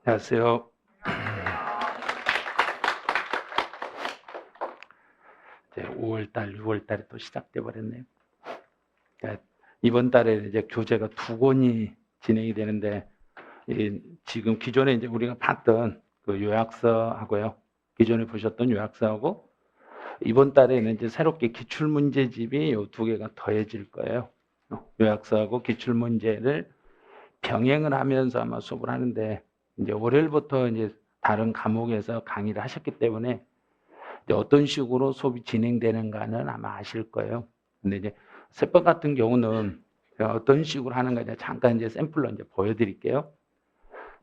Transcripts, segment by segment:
안녕하세요. 이제 5월달, 6월달에 또 시작돼 버렸네요. 그러니까 이번 달에 이제 교재가 두 권이 진행이 되는데, 지금 기존에 이제 우리가 봤던 그 요약서하고요, 기존에 보셨던 요약서하고 이번 달에는 이제 새롭게 기출문제집이 이 두 개가 더해질 거예요. 요약서하고 기출문제를 병행을 하면서 아마 수업을 하는데, 이제 월요일부터 이제 다른 과목에서 강의를 하셨기 때문에 이제 어떤 식으로 수업이 진행되는가는 아마 아실 거예요. 근데 이제 세법 같은 경우는 제가 어떤 식으로 하는가 잠깐 이제 샘플로 이제 보여드릴게요.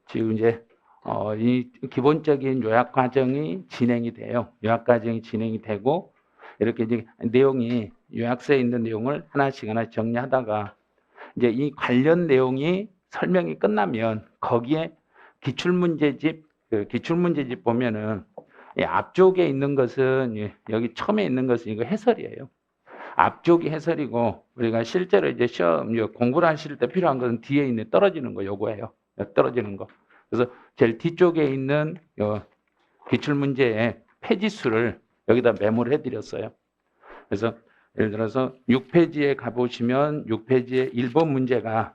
지금 이제 이 기본적인 요약 과정이 진행이 돼요. 요약 과정이 진행이 되고 이렇게 이제 내용이 요약서에 있는 내용을 하나씩 정리하다가 이제 이 관련 내용이 설명이 끝나면 거기에 기출문제집, 그 기출문제집 보면은 앞쪽에 있는 것은 여기 처음에 있는 것은 이거 해설이에요. 앞쪽이 해설이고 우리가 실제로 이제 시험 공부를 하실 때 필요한 것은 뒤에 있는 떨어지는 거 요거예요. 떨어지는 거. 그래서 제일 뒤쪽에 있는 기출 문제의 페이지 수를 여기다 메모를 해드렸어요. 그래서 예를 들어서 6페이지에 가보시면 6페이지의 1번 문제가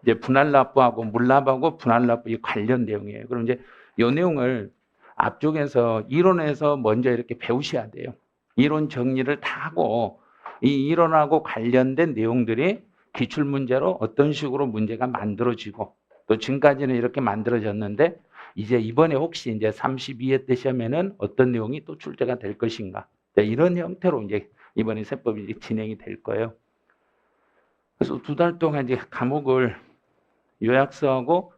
이제 분할납부하고 물납하고 분할납부 이 관련 내용이에요. 그럼 이제 이 내용을 앞쪽에서 이론에서 먼저 이렇게 배우셔야 돼요. 이론 정리를 다 하고 이 이론하고 관련된 내용들이 기출 문제로 어떤 식으로 문제가 만들어지고 또 지금까지는 이렇게 만들어졌는데 이제 이번에 혹시 이제 32회 때 시험에는 어떤 내용이 또 출제가 될 것인가 이런 형태로 이제 이번에 세법이 진행이 될 거예요. 그래서 두 달 동안 이제 과목을 요약서하고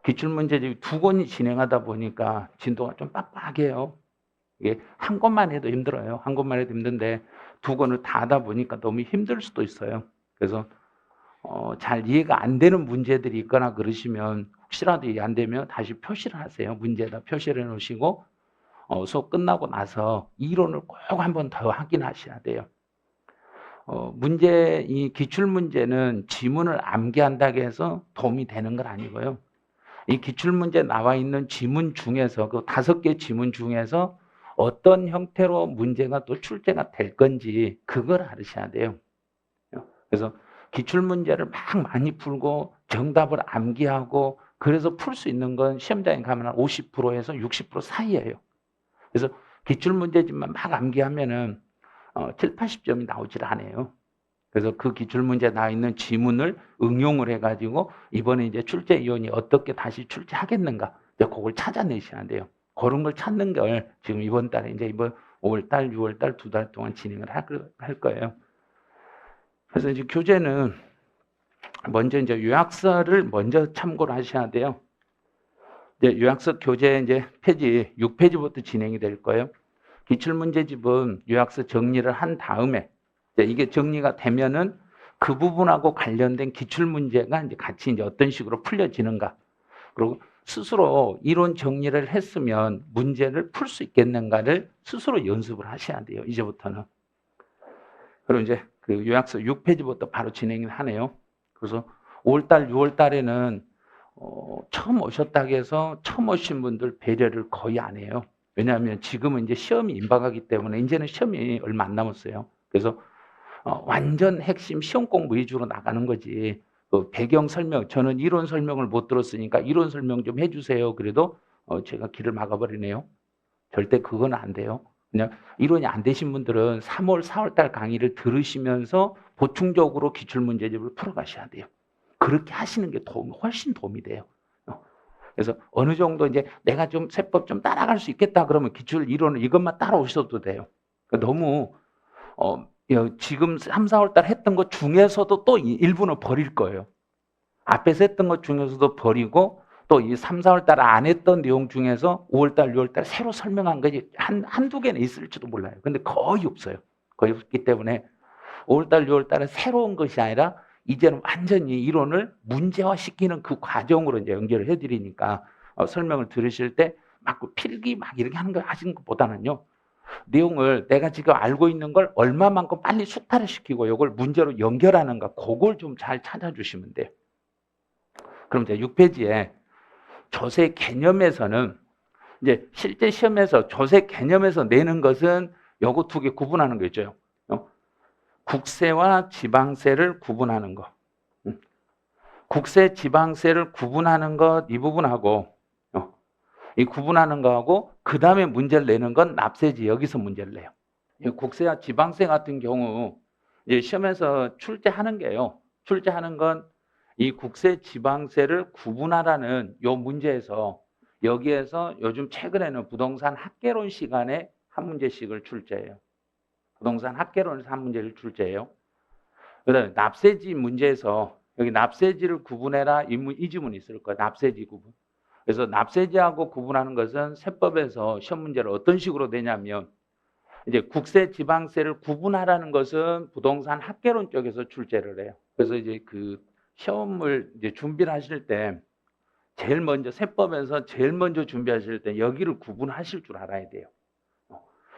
기출문제집 두 권이 진행하다 보니까 진도가 좀 빡빡해요. 이게 한 권만 해도 힘들어요. 한 권만 해도 힘든데 두 권을 다 하다 보니까 너무 힘들 수도 있어요. 그래서 잘 이해가 안 되는 문제들이 있거나 그러시면 혹시라도 이해 안 되면 다시 표시를 하세요. 문제에다 표시를 해 놓으시고 수업 끝나고 나서 이론을 꼭 한 번 더 확인하셔야 돼요. 이 기출 문제는 지문을 암기한다고 해서 도움이 되는 건 아니고요. 이 기출 문제 나와 있는 지문 중에서 그 5개 지문 중에서 어떤 형태로 문제가 또 출제가 될 건지 그걸 알으셔야 돼요. 그래서 기출 문제를 막 많이 풀고 정답을 암기하고 그래서 풀 수 있는 건 시험장에 가면 한 50%에서 60% 사이예요. 그래서 기출 문제집만 막 암기하면은 7, 80점이 나오질 않아요. 그래서 그 기출 문제에 나와 있는 지문을 응용을 해가지고 이번에 이제 출제위원이 어떻게 다시 출제하겠는가 이제 그걸 찾아내셔야 돼요. 그런 걸 찾는 걸 지금 이번 달에 이제 이번 5월달, 6월달 2달 동안 진행을 할 거예요. 그래서 이제 교재는 먼저 이제 요약서를 먼저 참고를 하셔야 돼요. 이제 요약서 교재 이제 페이지 6페이지부터 진행이 될 거예요. 기출문제집은 요약서 정리를 한 다음에 이게 정리가 되면은 그 부분하고 관련된 기출문제가 이제 같이 이제 어떤 식으로 풀려지는가. 그리고 스스로 이론 정리를 했으면 문제를 풀 수 있겠는가를 스스로 연습을 하셔야 돼요. 이제부터는. 그리고 이제 그 요약서 6페이지부터 바로 진행을 하네요. 그래서 5월달, 6월달에는 처음 오셨다고 해서 처음 오신 분들 배려를 거의 안 해요. 왜냐하면 지금은 이제 시험이 임박하기 때문에 이제는 시험이 얼마 안 남았어요. 그래서 완전 핵심 시험 공부 위주로 나가는 거지. 그 배경 설명, 저는 이론 설명을 못 들었으니까 이론 설명 좀 해주세요. 그래도 제가 길을 막아버리네요. 절대 그건 안 돼요. 그냥 이론이 안 되신 분들은 3월, 4월 달 강의를 들으시면서 보충적으로 기출문제집을 풀어가셔야 돼요. 그렇게 하시는 게 훨씬 도움이 돼요. 그래서 어느 정도 이제 내가 좀 세법 좀 따라갈 수 있겠다 그러면 기출 이론을 이것만 따라오셔도 돼요. 그러니까 너무 지금 3, 4월 달 했던 것 중에서도 또 일부는 버릴 거예요. 앞에서 했던 것 중에서도 버리고 또 이 3, 4월 달 안 했던 내용 중에서 5월 달, 6월 달 새로 설명한 것이 한두 개는 있을지도 몰라요. 근데 거의 없어요. 거의 없기 때문에 5월 달, 6월 달은 새로운 것이 아니라 이제는 완전히 이론을 문제화 시키는 그 과정으로 이제 연결을 해드리니까 설명을 들으실 때 막 필기 막 이렇게 하는 거 하시는 것보다는요. 내용을 내가 지금 알고 있는 걸 얼마만큼 빨리 숙달을 시키고 이걸 문제로 연결하는가 그걸 좀 잘 찾아주시면 돼요. 그럼 이제 6페이지에 조세 개념에서는 이제 실제 시험에서 조세 개념에서 내는 것은 요거 두 개 구분하는 거 있죠. 국세와 지방세를 구분하는 거. 국세, 지방세를 구분하는 것 이 부분하고 이 구분하는 거하고 그 다음에 문제를 내는 건 납세지. 여기서 문제를 내요. 국세와 지방세 같은 경우 이제 시험에서 출제하는 게요. 출제하는 건 이 국세, 지방세를 구분하라는 요 문제에서 여기에서 요즘 최근에는 부동산 학개론 시간에 한 문제씩을 출제해요. 부동산 학개론에서 한 문제를 출제해요. 그다음에 납세지 문제에서 여기 납세지를 구분해라 이 지문이 있을 거예요. 납세지 구분. 그래서 납세지하고 구분하는 것은 세법에서 시험 문제를 어떤 식으로 내냐면 이제 국세, 지방세를 구분하라는 것은 부동산 학개론 쪽에서 출제를 해요. 그래서 이제 그 시험을 이제 준비를 하실 때 제일 먼저 세법에서 제일 먼저 준비하실 때 여기를 구분하실 줄 알아야 돼요.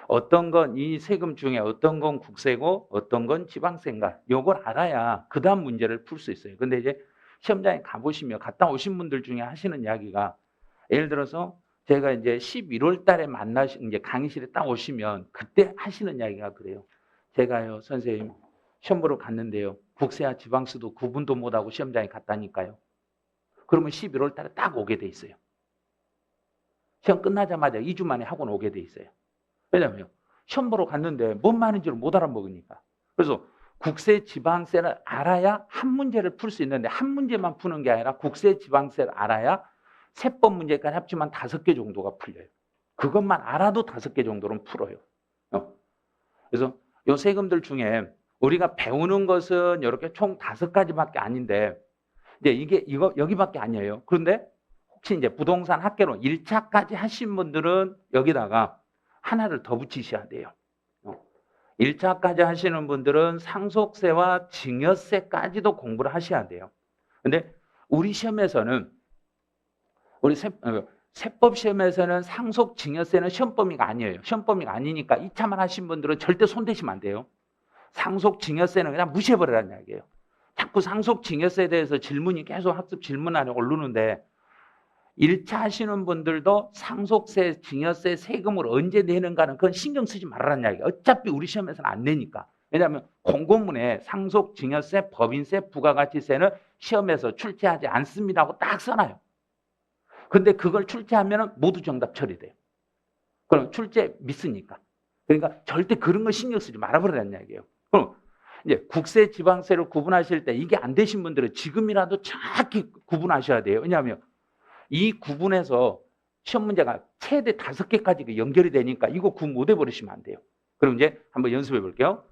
어떤 건 이 세금 중에 어떤 건 국세고 어떤 건 지방세인가 요걸 알아야 그 다음 문제를 풀 수 있어요. 근데 이제 시험장에 가보시면 갔다 오신 분들 중에 하시는 이야기가 예를 들어서 제가 이제 11월 달에 이제 강의실에 딱 오시면 그때 하시는 이야기가 그래요. 제가요, 선생님, 시험 보러 갔는데요. 국세와 지방세도 구분도 못하고 시험장에 갔다니까요. 그러면 11월 달에 딱 오게 돼 있어요. 시험 끝나자마자 2주 만에 학원 오게 돼 있어요. 왜냐면 시험 보러 갔는데 뭔 말인지를 못 알아먹으니까. 그래서 국세, 지방세를 알아야 한 문제를 풀 수 있는데 한 문제만 푸는 게 아니라 국세, 지방세를 알아야 세법 문제까지 합치면 5개 정도가 풀려요. 그것만 알아도 5개 정도는 풀어요. 그래서 요 세금들 중에 우리가 배우는 것은 이렇게 총 5가지밖에 아닌데 이제 이거 여기밖에 아니에요. 그런데 혹시 이제 부동산 학개론 1차까지 하신 분들은 여기다가 하나를 더 붙이셔야 돼요. 1차까지 하시는 분들은 상속세와 증여세까지도 공부를 하셔야 돼요. 근데 우리 시험에서는 세법 시험에서는 상속 증여세는 시험 범위가 아니에요. 시험 범위가 아니니까 2차만 하신 분들은 절대 손대시면 안 돼요. 상속 증여세는 그냥 무시해버리라는 이야기예요. 자꾸 상속 증여세에 대해서 질문이 계속 학습 질문 안에 오르는데 1차 하시는 분들도 상속세, 증여세 세금을 언제 내는가는 그건 신경 쓰지 말라는 이야기예요. 어차피 우리 시험에서는 안 내니까. 왜냐하면 공고문에 상속, 증여세, 법인세, 부가가치세는 시험에서 출제하지 않습니다 하고 딱 써놔요. 근데 그걸 출제하면 모두 정답 처리돼요. 그럼 출제 미스니까. 그러니까 절대 그런 거 신경 쓰지 말아버리라는 이야기예요. 그럼 이제 국세, 지방세를 구분하실 때 이게 안 되신 분들은 지금이라도 정확히 구분하셔야 돼요. 왜냐하면 이 구분에서 시험 문제가 최대 5개까지 연결이 되니까 이거 구분 못 해버리시면 안 돼요. 그럼 이제 한번 연습해 볼게요.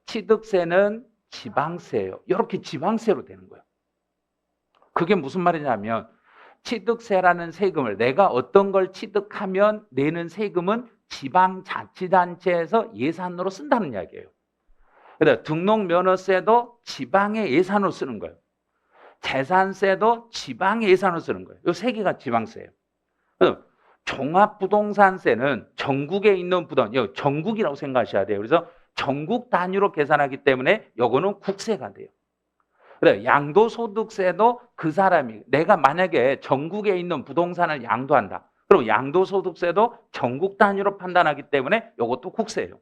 취득세는 지방세예요. 이렇게 지방세로 되는 거예요. 그게 무슨 말이냐면 취득세라는 세금을 내가 어떤 걸 취득하면 내는 세금은 지방자치단체에서 예산으로 쓴다는 이야기예요. 그래서 등록면허세도 지방의 예산으로 쓰는 거예요. 재산세도 지방의 예산으로 쓰는 거예요. 이 3개가 지방세예요. 종합부동산세는 전국에 있는 부동산, 전국이라고 생각하셔야 돼요. 그래서 전국 단위로 계산하기 때문에 이거는 국세가 돼요. 그래, 양도소득세도 그 사람이 내가 만약에 전국에 있는 부동산을 양도한다. 그럼 양도소득세도 전국 단위로 판단하기 때문에 이것도 국세예요.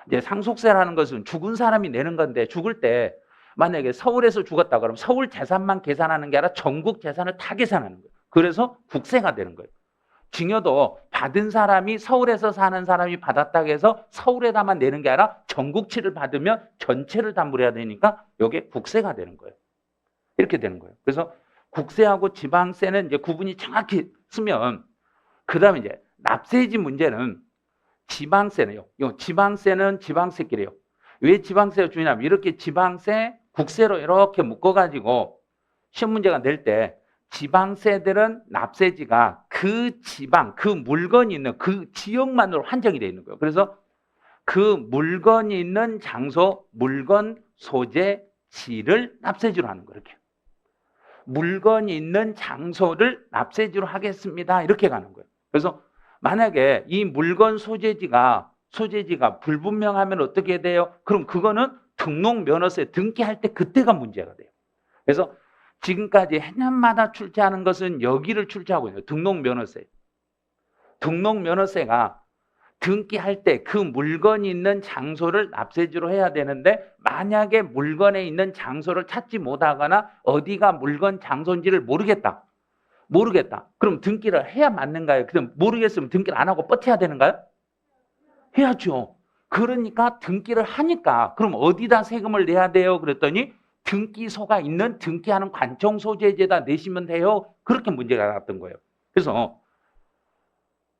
이제 상속세라는 것은 죽은 사람이 내는 건데 죽을 때 만약에 서울에서 죽었다 그러면 서울 재산만 계산하는 게 아니라 전국 재산을 다 계산하는 거예요. 그래서 국세가 되는 거예요. 증여도 받은 사람이 서울에서 사는 사람이 받았다고 해서 서울에다만 내는 게 아니라 전국치를 받으면 전체를 담보해야 되니까 이게 국세가 되는 거예요. 이렇게 되는 거예요. 그래서 국세하고 지방세는 이제 구분이 정확히 쓰면 그다음에 이제 납세지 문제는 지방세는요. 지방세는 지방세끼리요. 왜 지방세가 중요하냐면 이렇게 지방세, 국세로 이렇게 묶어가지고 시험 문제가 낼 때 지방세들은 납세지가 그 지방, 그 물건이 있는 그 지역만으로 한정이 되어 있는 거예요. 그래서 그 물건이 있는 장소, 물건, 소재, 지를 납세지로 하는 거예요. 이렇게. 물건이 있는 장소를 납세지로 하겠습니다. 이렇게 가는 거예요. 그래서 만약에 이 물건 소재지가 불분명하면 어떻게 돼요? 그럼 그거는 등록면허세 등기할 때 그때가 문제가 돼요. 그래서 지금까지 해년마다 출제하는 것은 여기를 출제하고 있어요. 등록면허세. 등록면허세가 등기할 때 그 물건이 있는 장소를 납세지로 해야 되는데 만약에 물건에 있는 장소를 찾지 못하거나 어디가 물건 장소인지를 모르겠다. 그럼 등기를 해야 맞는가요? 그럼 모르겠으면 등기를 안 하고 버텨야 되는가요? 해야죠. 그러니까 등기를 하니까 그럼 어디다 세금을 내야 돼요? 그랬더니 등기소가 있는 등기하는 관청 소재지에다 내시면 돼요. 그렇게 문제가 나왔던 거예요. 그래서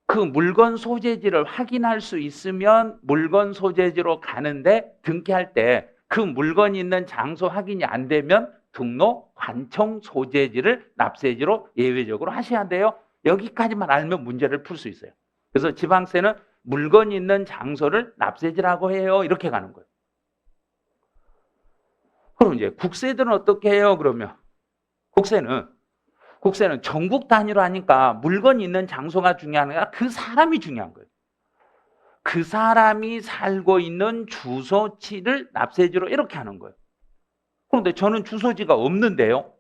그 물건 소재지를 확인할 수 있으면 물건 소재지로 가는데 등기할 때 그 물건이 있는 장소 확인이 안 되면 등록 관청 소재지를 납세지로 예외적으로 하셔야 돼요. 여기까지만 알면 문제를 풀 수 있어요. 그래서 지방세는 물건이 있는 장소를 납세지라고 해요. 이렇게 가는 거예요. 그럼 이제 국세들은 어떻게 해요? 그러면 국세는 전국 단위로 하니까 물건이 있는 장소가 중요한 게 아니라 그 사람이 중요한 거예요. 그 사람이 살고 있는 주소지를 납세지로 이렇게 하는 거예요. 그런데 저는 주소지가 없는데요.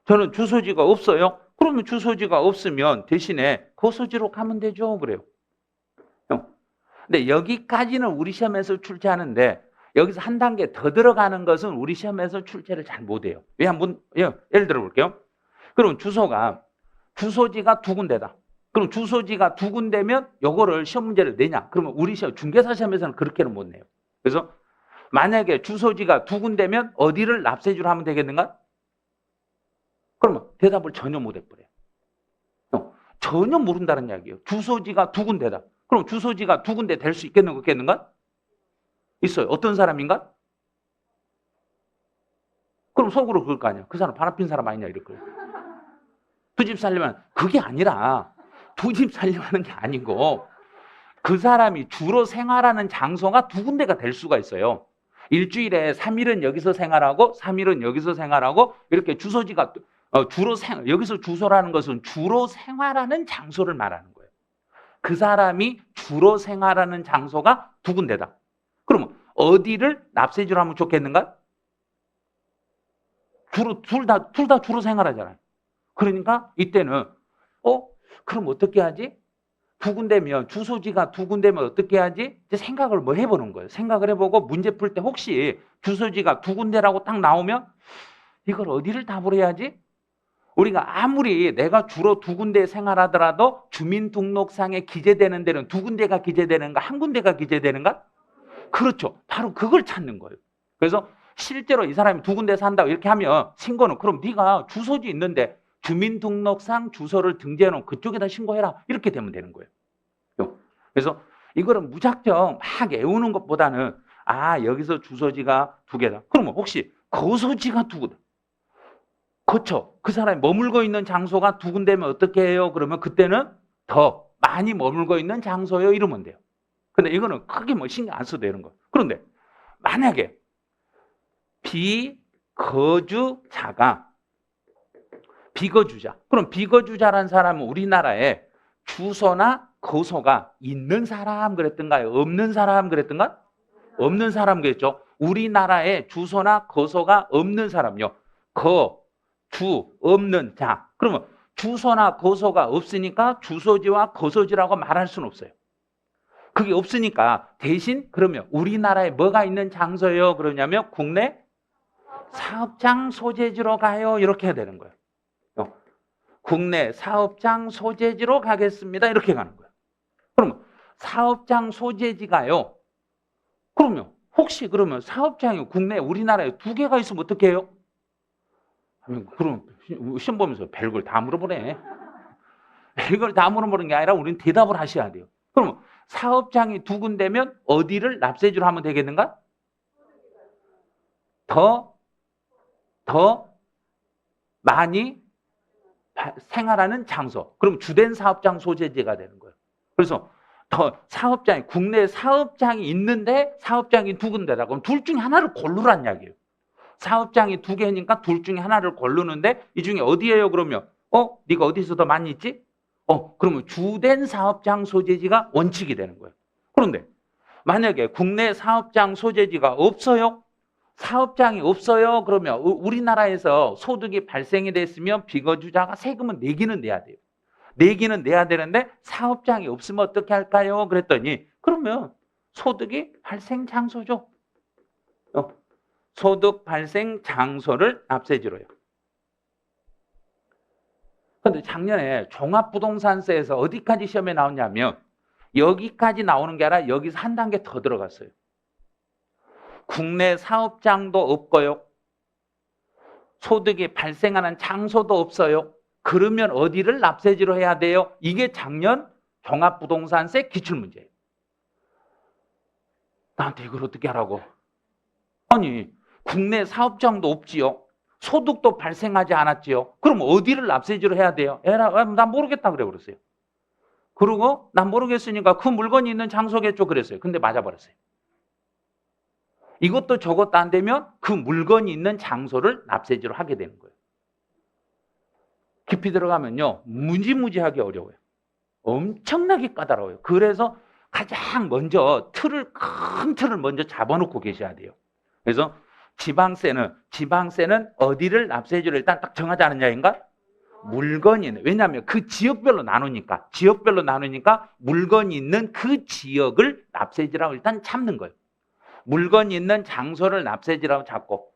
저는 주소지가 없어요. 그러면 주소지가 없으면 대신에 거소지로 가면 되죠. 그래요. 근데 여기까지는 우리 시험에서 출제하는데 여기서 한 단계 더 들어가는 것은 우리 시험에서 출제를 잘 못해요. 왜 한번 예를 들어 볼게요. 그럼 주소지가 두 군데다. 그럼 주소지가 두 군데면 요거를 시험 문제를 내냐? 그러면 우리 시험 중개사 시험에서는 그렇게는 못 내요. 그래서 만약에 주소지가 두 군데면 어디를 납세지로 하면 되겠는가? 그러면 대답을 전혀 못 해버려요. 전혀 모른다는 이야기예요. 주소지가 두 군데다. 그럼 주소지가 두 군데 될 수 있겠는가 없겠는가? 있어요. 어떤 사람인가? 그럼 속으로 그럴 거 아니야. 그 사람 바람핀 사람 아니냐 이럴 거예요. 두 집 살려면 그게 아니라 두 집 살려하는 게 아니고 그 사람이 주로 생활하는 장소가 두 군데가 될 수가 있어요. 일주일에 3일은 여기서 생활하고 3일은 여기서 생활하고 이렇게 주소지가 여기서 주소라는 것은 주로 생활하는 장소를 말하는 거예요. 그 사람이 주로 생활하는 장소가 두 군데다. 그러면 어디를 납세지로 하면 좋겠는가? 둘 다 주로 생활하잖아요. 그러니까 이때는 그럼 어떻게 하지? 두 군데면 주소지가 두 군데면 어떻게 하지? 이제 생각을 뭐 해보는 거예요. 생각을 해보고 문제 풀 때 혹시 주소지가 두 군데라고 딱 나오면 이걸 어디를 답을 해야지? 우리가 아무리 내가 주로 두 군데 생활하더라도 주민등록상에 기재되는 데는 두 군데가 기재되는가 한 군데가 기재되는가? 그렇죠. 바로 그걸 찾는 거예요. 그래서 실제로 이 사람이 두 군데 산다고 이렇게 하면 신고는 그럼 네가 주소지 있는데 주민등록상 주소를 등재해놓은 그쪽에다 신고해라. 이렇게 되면 되는 거예요. 그래서 이거를 무작정 막 애우는 것보다는 여기서 주소지가 두 개다. 그러면 혹시 거소지가 두 군데. 그렇죠. 그 사람이 머물고 있는 장소가 두 군데면 어떻게 해요? 그러면 그때는 더 많이 머물고 있는 장소요. 이러면 돼요. 근데 이거는 크게 뭐 신경 안 써도 되는 거예요. 그런데 만약에 비거주자. 그럼 비거주자란 사람은 우리나라에 주소나 거소가 있는 사람 그랬던가요? 없는 사람 그랬던가? 없는 사람 그랬죠. 우리나라에 주소나 거소가 없는 사람요. 주, 없는 자. 그러면 주소나 거소가 없으니까 주소지와 거소지라고 말할 수는 없어요. 그게 없으니까 대신 그러면 우리나라에 뭐가 있는 장소예요? 그러냐면 국내 사업장 소재지로 가요. 이렇게 해야 되는 거예요. 국내 사업장 소재지로 가겠습니다. 이렇게 가는 거예요. 그러면 사업장 소재지가요. 그러면 혹시 그러면 사업장이 국내 우리나라에 두 개가 있으면 어떻게 해요? 그럼 시험 보면서 별걸 다 물어보네. 별걸 다 물어보는 게 아니라 우리는 대답을 하셔야 돼요. 그러면 사업장이 두 군데면 어디를 납세지로 하면 되겠는가? 더 많이 생활하는 장소. 그럼 주된 사업장 소재지가 되는 거예요. 그래서 국내 사업장이 있는데 사업장이 두 군데다. 그럼 둘 중에 하나를 고르란 이야기예요. 사업장이 두 개니까 둘 중에 하나를 고르는데 이 중에 어디예요? 그러면 네가 어디서 더 많이 있지? 그러면 주된 사업장 소재지가 원칙이 되는 거예요. 그런데 만약에 국내 사업장 소재지가 없어요. 사업장이 없어요. 그러면 우리나라에서 소득이 발생이 됐으면 비거주자가 세금은 내기는 내야 돼요. 내기는 내야 되는데 사업장이 없으면 어떻게 할까요? 그랬더니 그러면 소득이 발생 장소죠. 소득 발생 장소를 납세지로요. 근데 작년에 종합부동산세에서 어디까지 시험에 나오냐면 여기까지 나오는 게 아니라 여기서 한 단계 더 들어갔어요. 국내 사업장도 없고요. 소득이 발생하는 장소도 없어요. 그러면 어디를 납세지로 해야 돼요? 이게 작년 종합부동산세 기출문제예요. 나한테 이걸 어떻게 하라고? 아니, 국내 사업장도 없지요. 소득도 발생하지 않았지요. 그럼 어디를 납세지로 해야 돼요? 난 모르겠다 그래 그랬어요. 그리고 난 모르겠으니까 그 물건이 있는 장소겠죠 그랬어요. 근데 맞아버렸어요. 이것도 저것도 안 되면 그 물건이 있는 장소를 납세지로 하게 되는 거예요. 깊이 들어가면요. 무지무지하게 어려워요. 엄청나게 까다로워요. 그래서 가장 먼저 큰 틀을 먼저 잡아놓고 계셔야 돼요. 그래서 지방세는 어디를 납세지로 일단 딱 정하자는 이야기인가? 물건이 있는, 왜냐하면 그 지역별로 나누니까 물건이 있는 그 지역을 납세지라고 일단 잡는 거예요. 물건이 있는 장소를 납세지라고 잡고,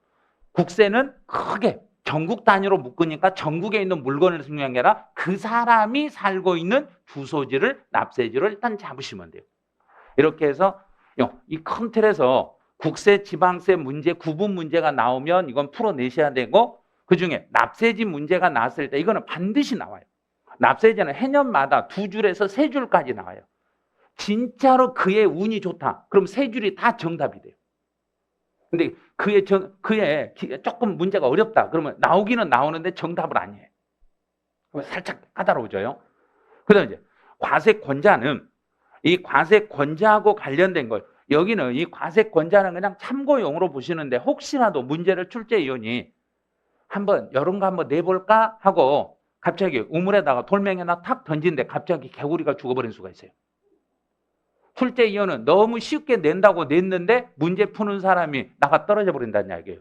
국세는 크게 전국 단위로 묶으니까 전국에 있는 물건을 중요한 게 아니라 그 사람이 살고 있는 주소지를 납세지로 일단 잡으시면 돼요. 이렇게 해서 이 큰 틀에서 국세, 지방세 문제, 구분 문제가 나오면 이건 풀어내셔야 되고, 그중에 납세지 문제가 나왔을 때 이거는 반드시 나와요. 납세지는 해년마다 2줄에서 3줄까지 나와요. 진짜로 그의 운이 좋다. 그럼 3줄이 다 정답이 돼요. 근데 그의 조금 문제가 어렵다. 그러면 나오기는 나오는데 정답은 아니에요. 살짝 까다로워져요. 그다음에 이제 과세권자는 이 과세권자하고 관련된 걸, 여기는 이 과세권자는 그냥 참고용으로 보시는데 혹시라도 문제를 출제위원이 이런 거 한번 내볼까 하고 갑자기 우물에다가 돌멩이나 탁 던지는데 갑자기 개구리가 죽어버린 수가 있어요. 출제위원은 너무 쉽게 낸다고 냈는데 문제 푸는 사람이 나가 떨어져 버린다는 이야기예요.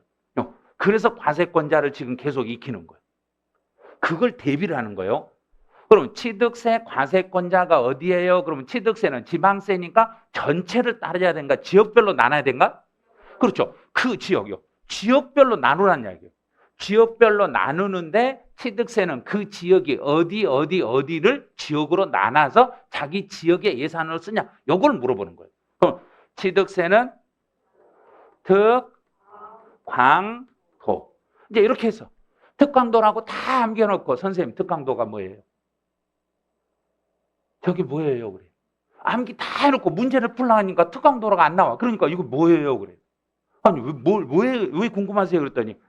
그래서 과세권자를 지금 계속 익히는 거예요. 그걸 대비를 하는 거예요. 그럼 취득세 과세권자가 어디예요? 그러면 취득세는 지방세니까 전체를 따져야 된가? 지역별로 나눠야 된가? 그렇죠. 그 지역이요. 지역별로 나누라는 이야기예요. 지역별로 나누는데 취득세는 그 지역이 어디를 지역으로 나눠서 자기 지역의 예산으로 쓰냐? 이걸 물어보는 거예요. 그럼 취득세는 특, 광, 도. 이제 이렇게 해서 특강도라고 다 암겨놓고 선생님 특강도가 뭐예요? 저게 뭐예요? 그래. 암기 다 해놓고 문제를 풀라 하니까 특강도라가 안 나와. 그러니까 이거 뭐예요? 그래. 아니 왜 궁금하세요? 그랬더니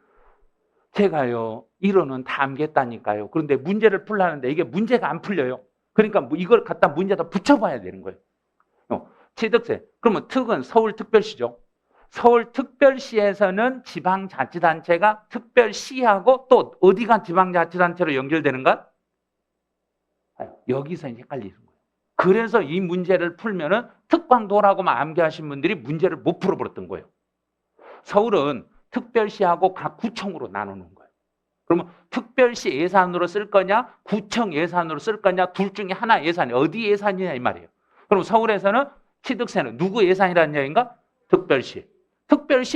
제가요 1호는 다 암겼다니까요. 그런데 문제를 풀라는데 이게 문제가 안 풀려요. 그러니까 뭐 이걸 갖다 문제에다 붙여봐야 되는 거예요. 취득세. 그러면 특은 서울특별시죠. 서울특별시에서는 지방자치단체가 특별시하고 또 어디가 지방자치단체로 연결되는가? 여기서 이제 헷갈리는 거예요. 그래서 이 문제를 풀면은 특광도라고만 암기하신 분들이 문제를 못 풀어버렸던 거예요. 서울은 특별시하고 각 구청으로 나누는 거예요. 그러면 특별시 예산으로 쓸 거냐, 구청 예산으로 쓸 거냐, 둘 중에 하나 예산이 어디 예산이냐 이 말이에요. 그럼 서울에서는 취득세는 누구 예산이라는 얘기인가? 특별시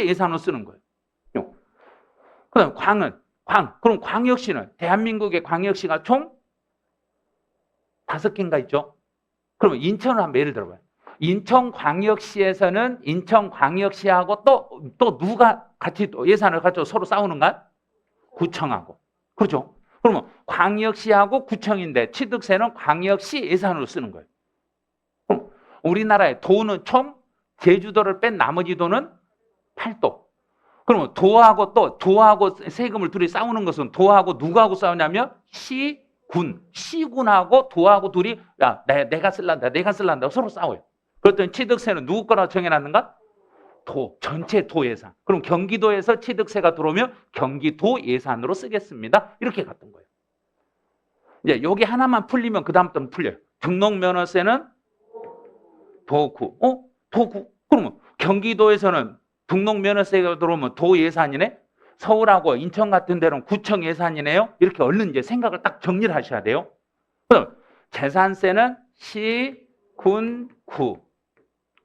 예산으로 쓰는 거예요. 그다음 그럼 광역시는 대한민국의 광역시가 총 5개인가 있죠? 그러면 인천을 한번 예를 들어봐요. 인천광역시에서는 인천광역시하고 또 누가 같이 예산을 가지고 서로 싸우는가? 구청하고. 그렇죠? 그러면 광역시하고 구청인데 취득세는 광역시 예산으로 쓰는 거예요. 그럼 우리나라의 도는 총 제주도를 뺀 나머지 도는 8도. 그러면 도하고 세금을 둘이 싸우는 것은 도하고 누구하고 싸우냐면 시군하고 도하고 둘이 내가 쓸란다 서로 싸워요. 그랬더니 취득세는 누구 거라고 정해놨는가? 전체 도 예산. 그럼 경기도에서 취득세가 들어오면 경기도 예산으로 쓰겠습니다. 이렇게 갔던 거예요. 이제 여기 하나만 풀리면 그 다음부터는 풀려요. 등록면허세는 도구. 도구. 그러면 경기도에서는 등록면허세가 들어오면 도 예산이네? 서울하고 인천 같은 데는 구청 예산이네요? 이렇게 얼른 이제 생각을 딱 정리를 하셔야 돼요. 그럼 재산세는 시, 군, 구.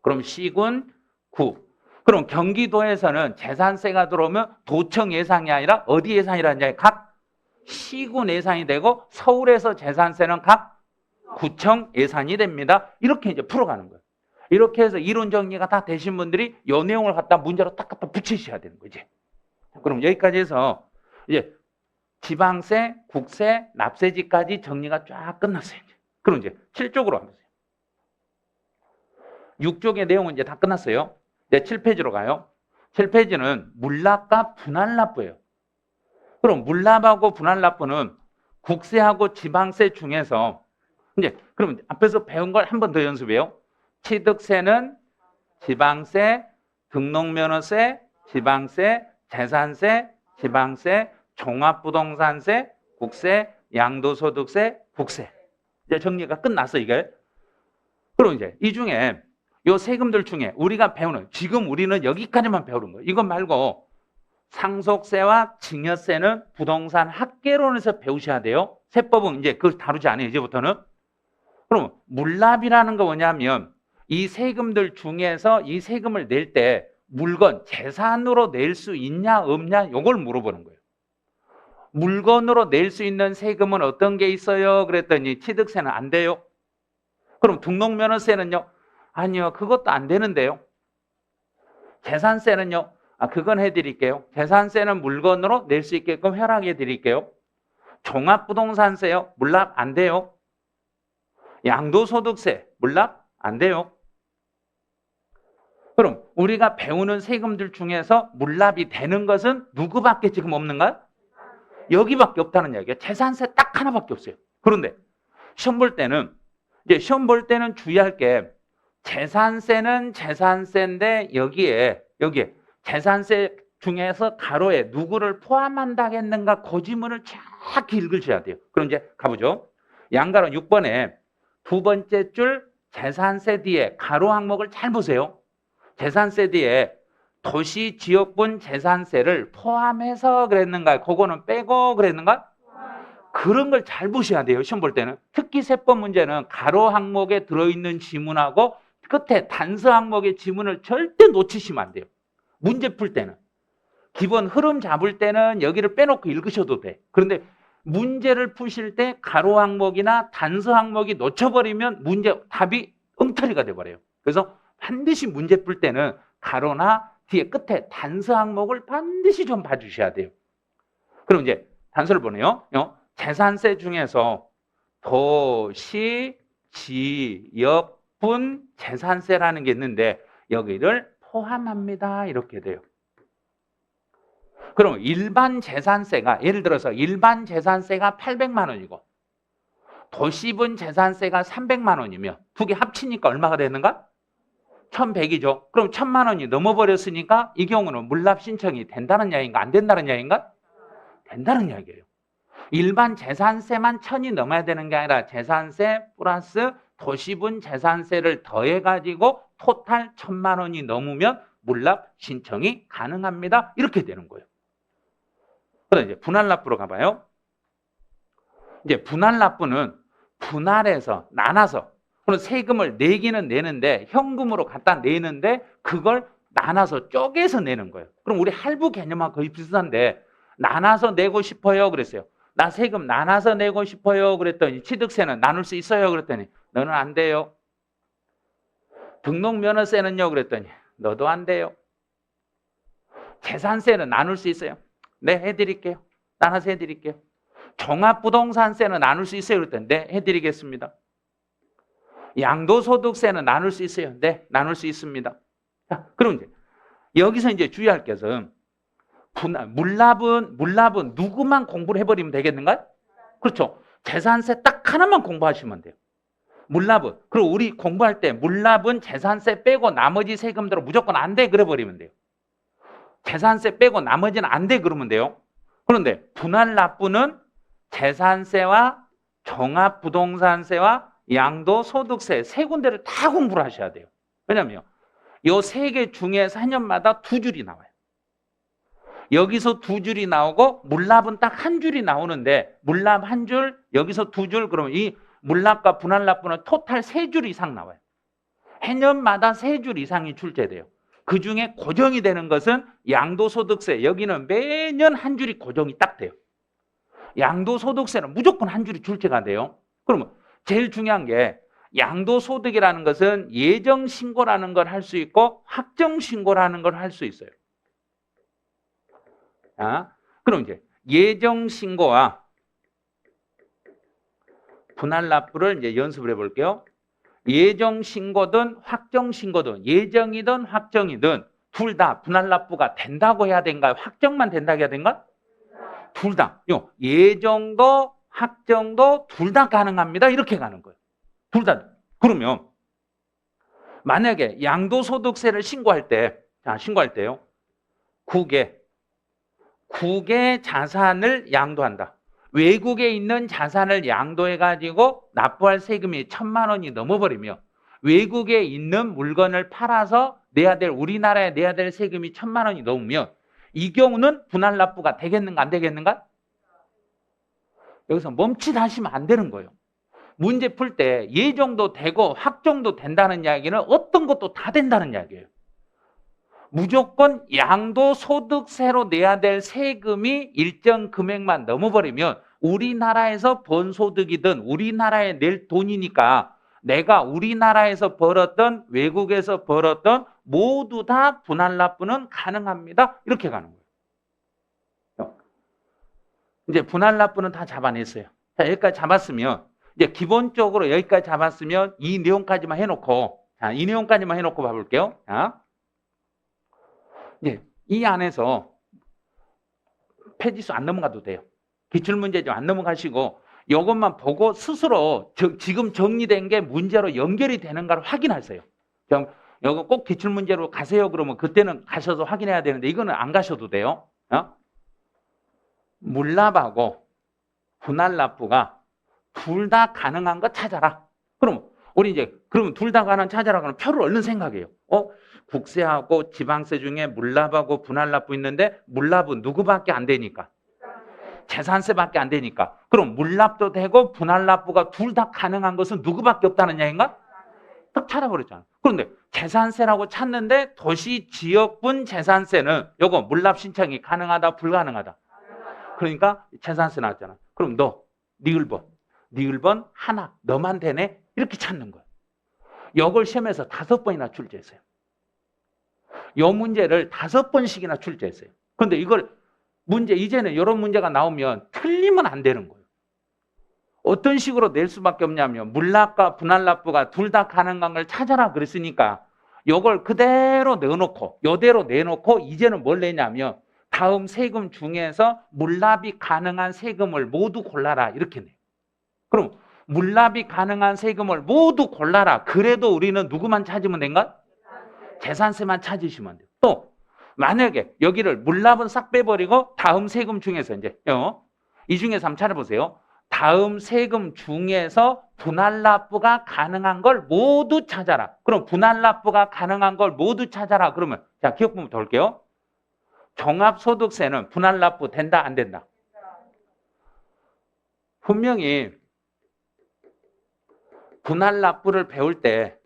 그럼 시군, 구. 그럼 경기도에서는 재산세가 들어오면 도청 예산이 아니라 어디 예산이라는 얘기예요? 각 시군 예산이 되고 서울에서 재산세는 각 구청 예산이 됩니다. 이렇게 이제 풀어가는 거예요. 이렇게 해서 이론 정리가 다 되신 분들이 이 내용을 갖다 문제로 딱 갖다 붙이셔야 되는 거지. 그럼 여기까지 해서 이제 지방세, 국세, 납세지까지 정리가 쫙 끝났어요. 그럼 이제 7쪽으로 가보세요. 6쪽의 내용은 이제 다 끝났어요. 이제 7페이지로 가요. 7페이지는 물납과 분할납부예요. 그럼 물납하고 분할납부는 국세하고 지방세 중에서 이제 그럼 앞에서 배운 걸 한 번 더 연습해요. 취득세는 지방세, 등록면허세, 지방세, 재산세, 지방세, 종합부동산세, 국세, 양도소득세, 국세. 이제 정리가 끝났어 이게. 그럼 이제 이 중에 요 세금들 중에 우리가 배우는 지금 우리는 여기까지만 배우는 거예요. 이것 말고 상속세와 증여세는 부동산 학계론에서 배우셔야 돼요. 세법은 이제 그걸 다루지 않아요. 이제부터는. 그럼 물납이라는 거 뭐냐면 이 세금들 중에서 이 세금을 낼 때 물건, 재산으로 낼 수 있냐 없냐 이걸 물어보는 거예요. 물건으로 낼 수 있는 세금은 어떤 게 있어요? 그랬더니 취득세는 안 돼요. 그럼 등록면허세는요? 아니요, 그것도 안 되는데요. 재산세는요? 그건 해드릴게요. 재산세는 물건으로 낼 수 있게끔 허락해 드릴게요. 종합부동산세요? 물납 안 돼요. 양도소득세 물납 안 돼요. 그럼 우리가 배우는 세금들 중에서 물납이 되는 것은 누구밖에 지금 없는가? 여기밖에 없다는 이야기예요. 재산세 딱 하나밖에 없어요. 그런데 시험 볼 때는 주의할 게 재산세는 재산세인데 여기에 재산세 중에서 가로에 누구를 포함한다겠는가 그 지문을 정확히 읽으셔야 돼요. 그럼 이제 가보죠. 양가로 6번에 두 번째 줄 재산세 뒤에 가로 항목을 잘 보세요. 재산세 뒤에 도시 지역분 재산세를 포함해서 그랬는가? 그거는 빼고 그랬는가? 그런 걸 잘 보셔야 돼요. 시험 볼 때는. 특히 세법 문제는 가로 항목에 들어있는 지문하고 끝에 단서 항목의 지문을 절대 놓치시면 안 돼요. 문제 풀 때는. 기본 흐름 잡을 때는 여기를 빼놓고 읽으셔도 돼. 그런데 문제를 푸실 때 가로 항목이나 단서 항목이 놓쳐버리면 문제 답이 엉터리가 돼버려요. 그래서 반드시 문제 풀 때는 가로나 뒤에 끝에 단서 항목을 반드시 좀 봐주셔야 돼요. 그럼 이제 단서를 보네요. 재산세 중에서 도시, 지역분 재산세라는 게 있는데 여기를 포함합니다. 이렇게 돼요. 그럼 일반 재산세가 예를 들어서 일반 재산세가 800만 원이고 도시분 재산세가 300만 원이면 두 개 합치니까 얼마가 되는가? 1100이죠. 그럼 1000만 원이 넘어버렸으니까 이 경우는 물납 신청이 된다는 이야기인가 안 된다는 이야기인가? 된다는 이야기예요. 일반 재산세만 1000이 넘어야 되는 게 아니라 재산세 플러스 도시분 재산세를 더해가지고 토탈 1000만 원이 넘으면 물납 신청이 가능합니다. 이렇게 되는 거예요. 그럼 이제 분할납부로 가봐요. 이제 분할납부는 분할해서 나눠서 그럼 세금을 내기는 내는데 현금으로 갖다 내는데 그걸 나눠서 쪼개서 내는 거예요. 그럼 우리 할부 개념하고 거의 비슷한데 나눠서 내고 싶어요 그랬어요. 나 세금 나눠서 내고 싶어요 그랬더니 취득세는 나눌 수 있어요 그랬더니 너는 안 돼요. 등록면허세는요 그랬더니 너도 안 돼요. 재산세는 나눌 수 있어요. 네, 해드릴게요. 나눠서 해드릴게요. 종합부동산세는 나눌 수 있어요 그랬더니 네, 해드리겠습니다. 양도소득세는 나눌 수 있어요. 네, 나눌 수 있습니다. 자, 그럼 이제 여기서 이제 주의할 것은 물납은 누구만 공부를 해버리면 되겠는가? 그렇죠. 재산세 딱 하나만 공부하시면 돼요. 물납은. 그리고 우리 공부할 때 물납은 재산세 빼고 나머지 세금들은 무조건 안 돼 그래 버리면 돼요. 재산세 빼고 나머지는 안 돼 그러면 돼요. 그런데 분할납부는 재산세와 종합부동산세와 양도소득세 세 군데를 다 공부를 하셔야 돼요. 왜냐하면 요 세 개 중에서 4년마다 2줄이 나와요. 여기서 2줄이 나오고 물납은 딱 한 줄이 나오는데 물납 한 줄, 여기서 2줄, 그러면 이 물납과 분할납부는 토탈 3줄 이상 나와요. 해년마다 3줄 이상이 출제돼요. 그 중에 고정이 되는 것은 양도소득세. 여기는 매년 한 줄이 고정이 딱 돼요. 양도소득세는 무조건 한 줄이 출제가 돼요. 그러면 제일 중요한 게 양도소득이라는 것은 예정신고라는 걸 할 수 있고 확정신고라는 걸 할 수 있어요. 그럼 이제 예정신고와 분할납부를 이제 연습을 해볼게요. 예정신고든 확정신고든 예정이든 확정이든 둘 다 분할납부가 된다고 해야 된가요? 확정만 된다고 해야 된가? 둘 다. 예정도 확정도 둘 다 가능합니다. 이렇게 가는 거예요. 둘 다. 그러면 만약에 양도소득세를 신고할 때요. 국에 자산을 양도한다. 외국에 있는 자산을 양도해가지고 납부할 세금이 1,000만 원이 넘어버리며 외국에 있는 물건을 팔아서 우리나라에 내야 될 세금이 1,000만 원이 넘으면 이 경우는 분할납부가 되겠는가 안 되겠는가? 여기서 멈칫하시면 안 되는 거예요. 문제 풀 때 예정도 되고 확정도 된다는 이야기는 어떤 것도 다 된다는 이야기예요. 무조건 양도소득세로 내야 될 세금이 일정 금액만 넘어버리면 우리나라에서 번 소득이든 우리나라에 낼 돈이니까 내가 우리나라에서 벌었던 외국에서 벌었던 모두 다 분할납부는 가능합니다. 이렇게 가는 거예요. 이제 분할납부는 다 잡아냈어요. 자, 여기까지 잡았으면 이제 기본적으로 여기까지 잡았으면 이 내용까지만 해놓고 봐볼게요. 이 안에서 페이지수 안 넘어가도 돼요. 기출문제 좀 안 넘어가시고 이것만 보고 스스로 지금 정리된 게 문제로 연결이 되는가를 확인하세요. 이거 꼭 기출문제로 가세요. 그러면 그때는 가셔서 확인해야 되는데 이거는 안 가셔도 돼요. 물납하고 분할납부가 둘 다 가능한 거 찾아라. 그럼 우리 그러면 둘 다 가능한 찾아라. 그러면 표를 얼른 생각해요. 국세하고 지방세 중에 물납하고 분할납부 있는데 물납은 누구밖에 안 되니까? 재산세밖에 안 되니까. 그럼 물납도 되고 분할납부가 둘 다 가능한 것은 누구밖에 없다는 얘기인가? 딱 찾아버렸잖아. 그런데 재산세라고 찾는데 도시지역분 재산세는 요거 물납 신청이 가능하다 불가능하다? 그러니까 재산세 나왔잖아. 그럼 니을번 하나 너만 되네? 이렇게 찾는 거야. 이걸 시험에서 5번이나 출제했어요. 이 문제를 5번씩이나 출제했어요. 그런데 이걸 이제는 이런 문제가 나오면 틀리면 안 되는 거예요. 어떤 식으로 낼 수밖에 없냐면 물납과 분할납부가 둘 다 가능한 걸 찾아라 그랬으니까 이걸 그대로 내놓고 이제는 뭘 내냐면 다음 세금 중에서 물납이 가능한 세금을 모두 골라라 이렇게 내요. 그럼 물납이 가능한 세금을 모두 골라라. 그래도 우리는 누구만 찾으면 된가? 재산세만 찾으시면 돼요. 또 만약에 여기를 물납은 싹 빼버리고 다음 세금 중에서 이 중에서 한번 찾아보세요. 다음 세금 중에서 분할납부가 가능한 걸 모두 찾아라. 그럼 분할납부가 가능한 걸 모두 찾아라. 그러면 자 기억부터 올게요. 종합소득세는 분할납부 된다 안 된다? 분명히 분할납부를 배울 때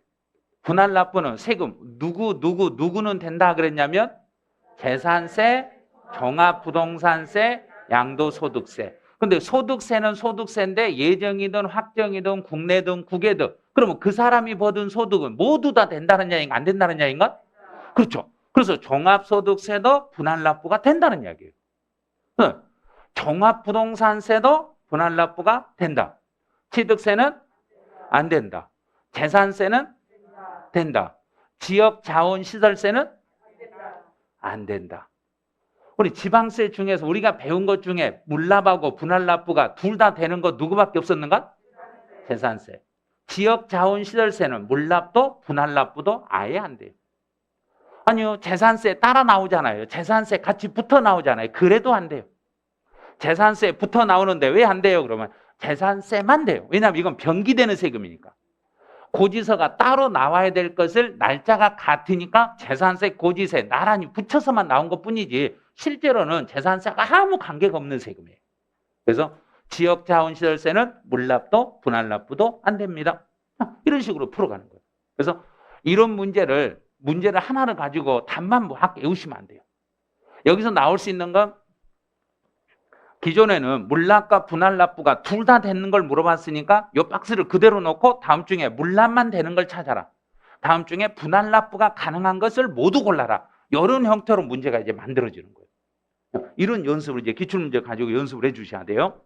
분할납부는 세금 누구는 된다 그랬냐면 재산세, 종합부동산세, 양도소득세. 근데 소득세는 소득세인데 예정이든 확정이든 국내든 국외든 그러면 그 사람이 받은 소득은 모두 다 된다는 이야기인가 안 된다는 이야기인가? 그렇죠. 그래서 종합소득세도 분할납부가 된다는 이야기예요. 종합부동산세도 분할납부가 된다. 취득세는 안 된다. 재산세는 된다. 지역자원시설세는 안 된다. 우리 지방세 중에서 우리가 배운 것 중에 물납하고 분할납부가 둘 다 되는 거 누구밖에 없었는가? 재산세. 지역자원시설세는 물납도 분할납부도 아예 안 돼요. 아니요. 재산세 따라 나오잖아요. 재산세 같이 붙어 나오잖아요. 그래도 안 돼요. 재산세 붙어 나오는데 왜 안 돼요? 그러면 재산세만 돼요. 왜냐하면 이건 변기되는 세금이니까. 고지서가 따로 나와야 될 것을 날짜가 같으니까 재산세, 고지세 나란히 붙여서만 나온 것뿐이지 실제로는 재산세가 아무 관계가 없는 세금이에요. 그래서 지역자원시설세는 물납도 분할납부도 안 됩니다. 이런 식으로 풀어가는 거예요. 그래서 이런 문제를 하나를 가지고 답만 막 외우시면 안 돼요. 여기서 나올 수 있는 건 기존에는 물납과 분할납부가 둘 다 되는 걸 물어봤으니까 이 박스를 그대로 놓고 다음 중에 물납만 되는 걸 찾아라. 다음 중에 분할납부가 가능한 것을 모두 골라라. 이런 형태로 문제가 이제 만들어지는 거예요. 이런 연습을 이제 기출문제 가지고 연습을 해 주셔야 돼요.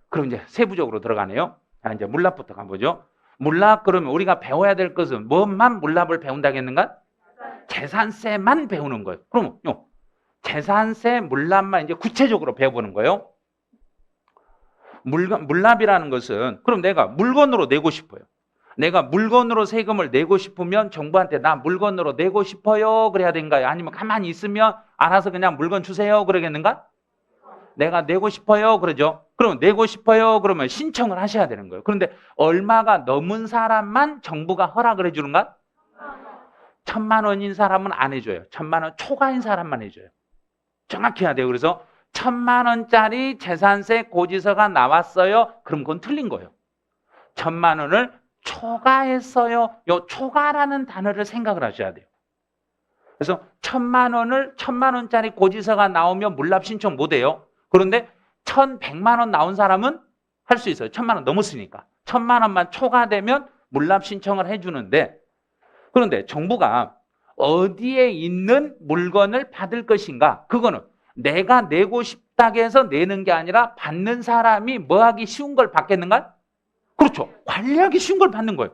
그럼 이제 세부적으로 들어가네요. 자, 이제 물납부터 가보죠. 물납 그러면 우리가 배워야 될 것은 뭐만 물납을 배운다겠는가? 재산세만 배우는 거예요. 그럼 재산세 물납만 이제 구체적으로 배워보는 거예요. 물납이라는 것은 그럼 내가 물건으로 내고 싶어요. 내가 물건으로 세금을 내고 싶으면 정부한테 나 물건으로 내고 싶어요 그래야 되는가요? 아니면 가만히 있으면 알아서 그냥 물건 주세요 그러겠는가? 내가 내고 싶어요 그러죠. 그럼 내고 싶어요 그러면 신청을 하셔야 되는 거예요. 그런데 얼마가 넘은 사람만 정부가 허락을 해주는가? 1,000만 원인 사람은 안 해줘요. 1,000만 원 초과인 사람만 해줘요. 정확히 해야 돼요. 그래서 1,000만 원짜리 재산세 고지서가 나왔어요. 그럼 그건 틀린 거예요. 1,000만 원을 초과했어요. 요 초과라는 단어를 생각을 하셔야 돼요. 그래서 1,000만 원짜리 고지서가 나오면 물납 신청 못 해요. 그런데 1,100만 원 나온 사람은 할 수 있어요. 1,000만 원 넘었으니까. 1,000만 원만 초과되면 물납 신청을 해주는데 그런데 정부가 어디에 있는 물건을 받을 것인가? 그거는 내가 내고 싶다고 해서 내는 게 아니라 받는 사람이 뭐 하기 쉬운 걸 받겠는가? 그렇죠. 관리하기 쉬운 걸 받는 거예요.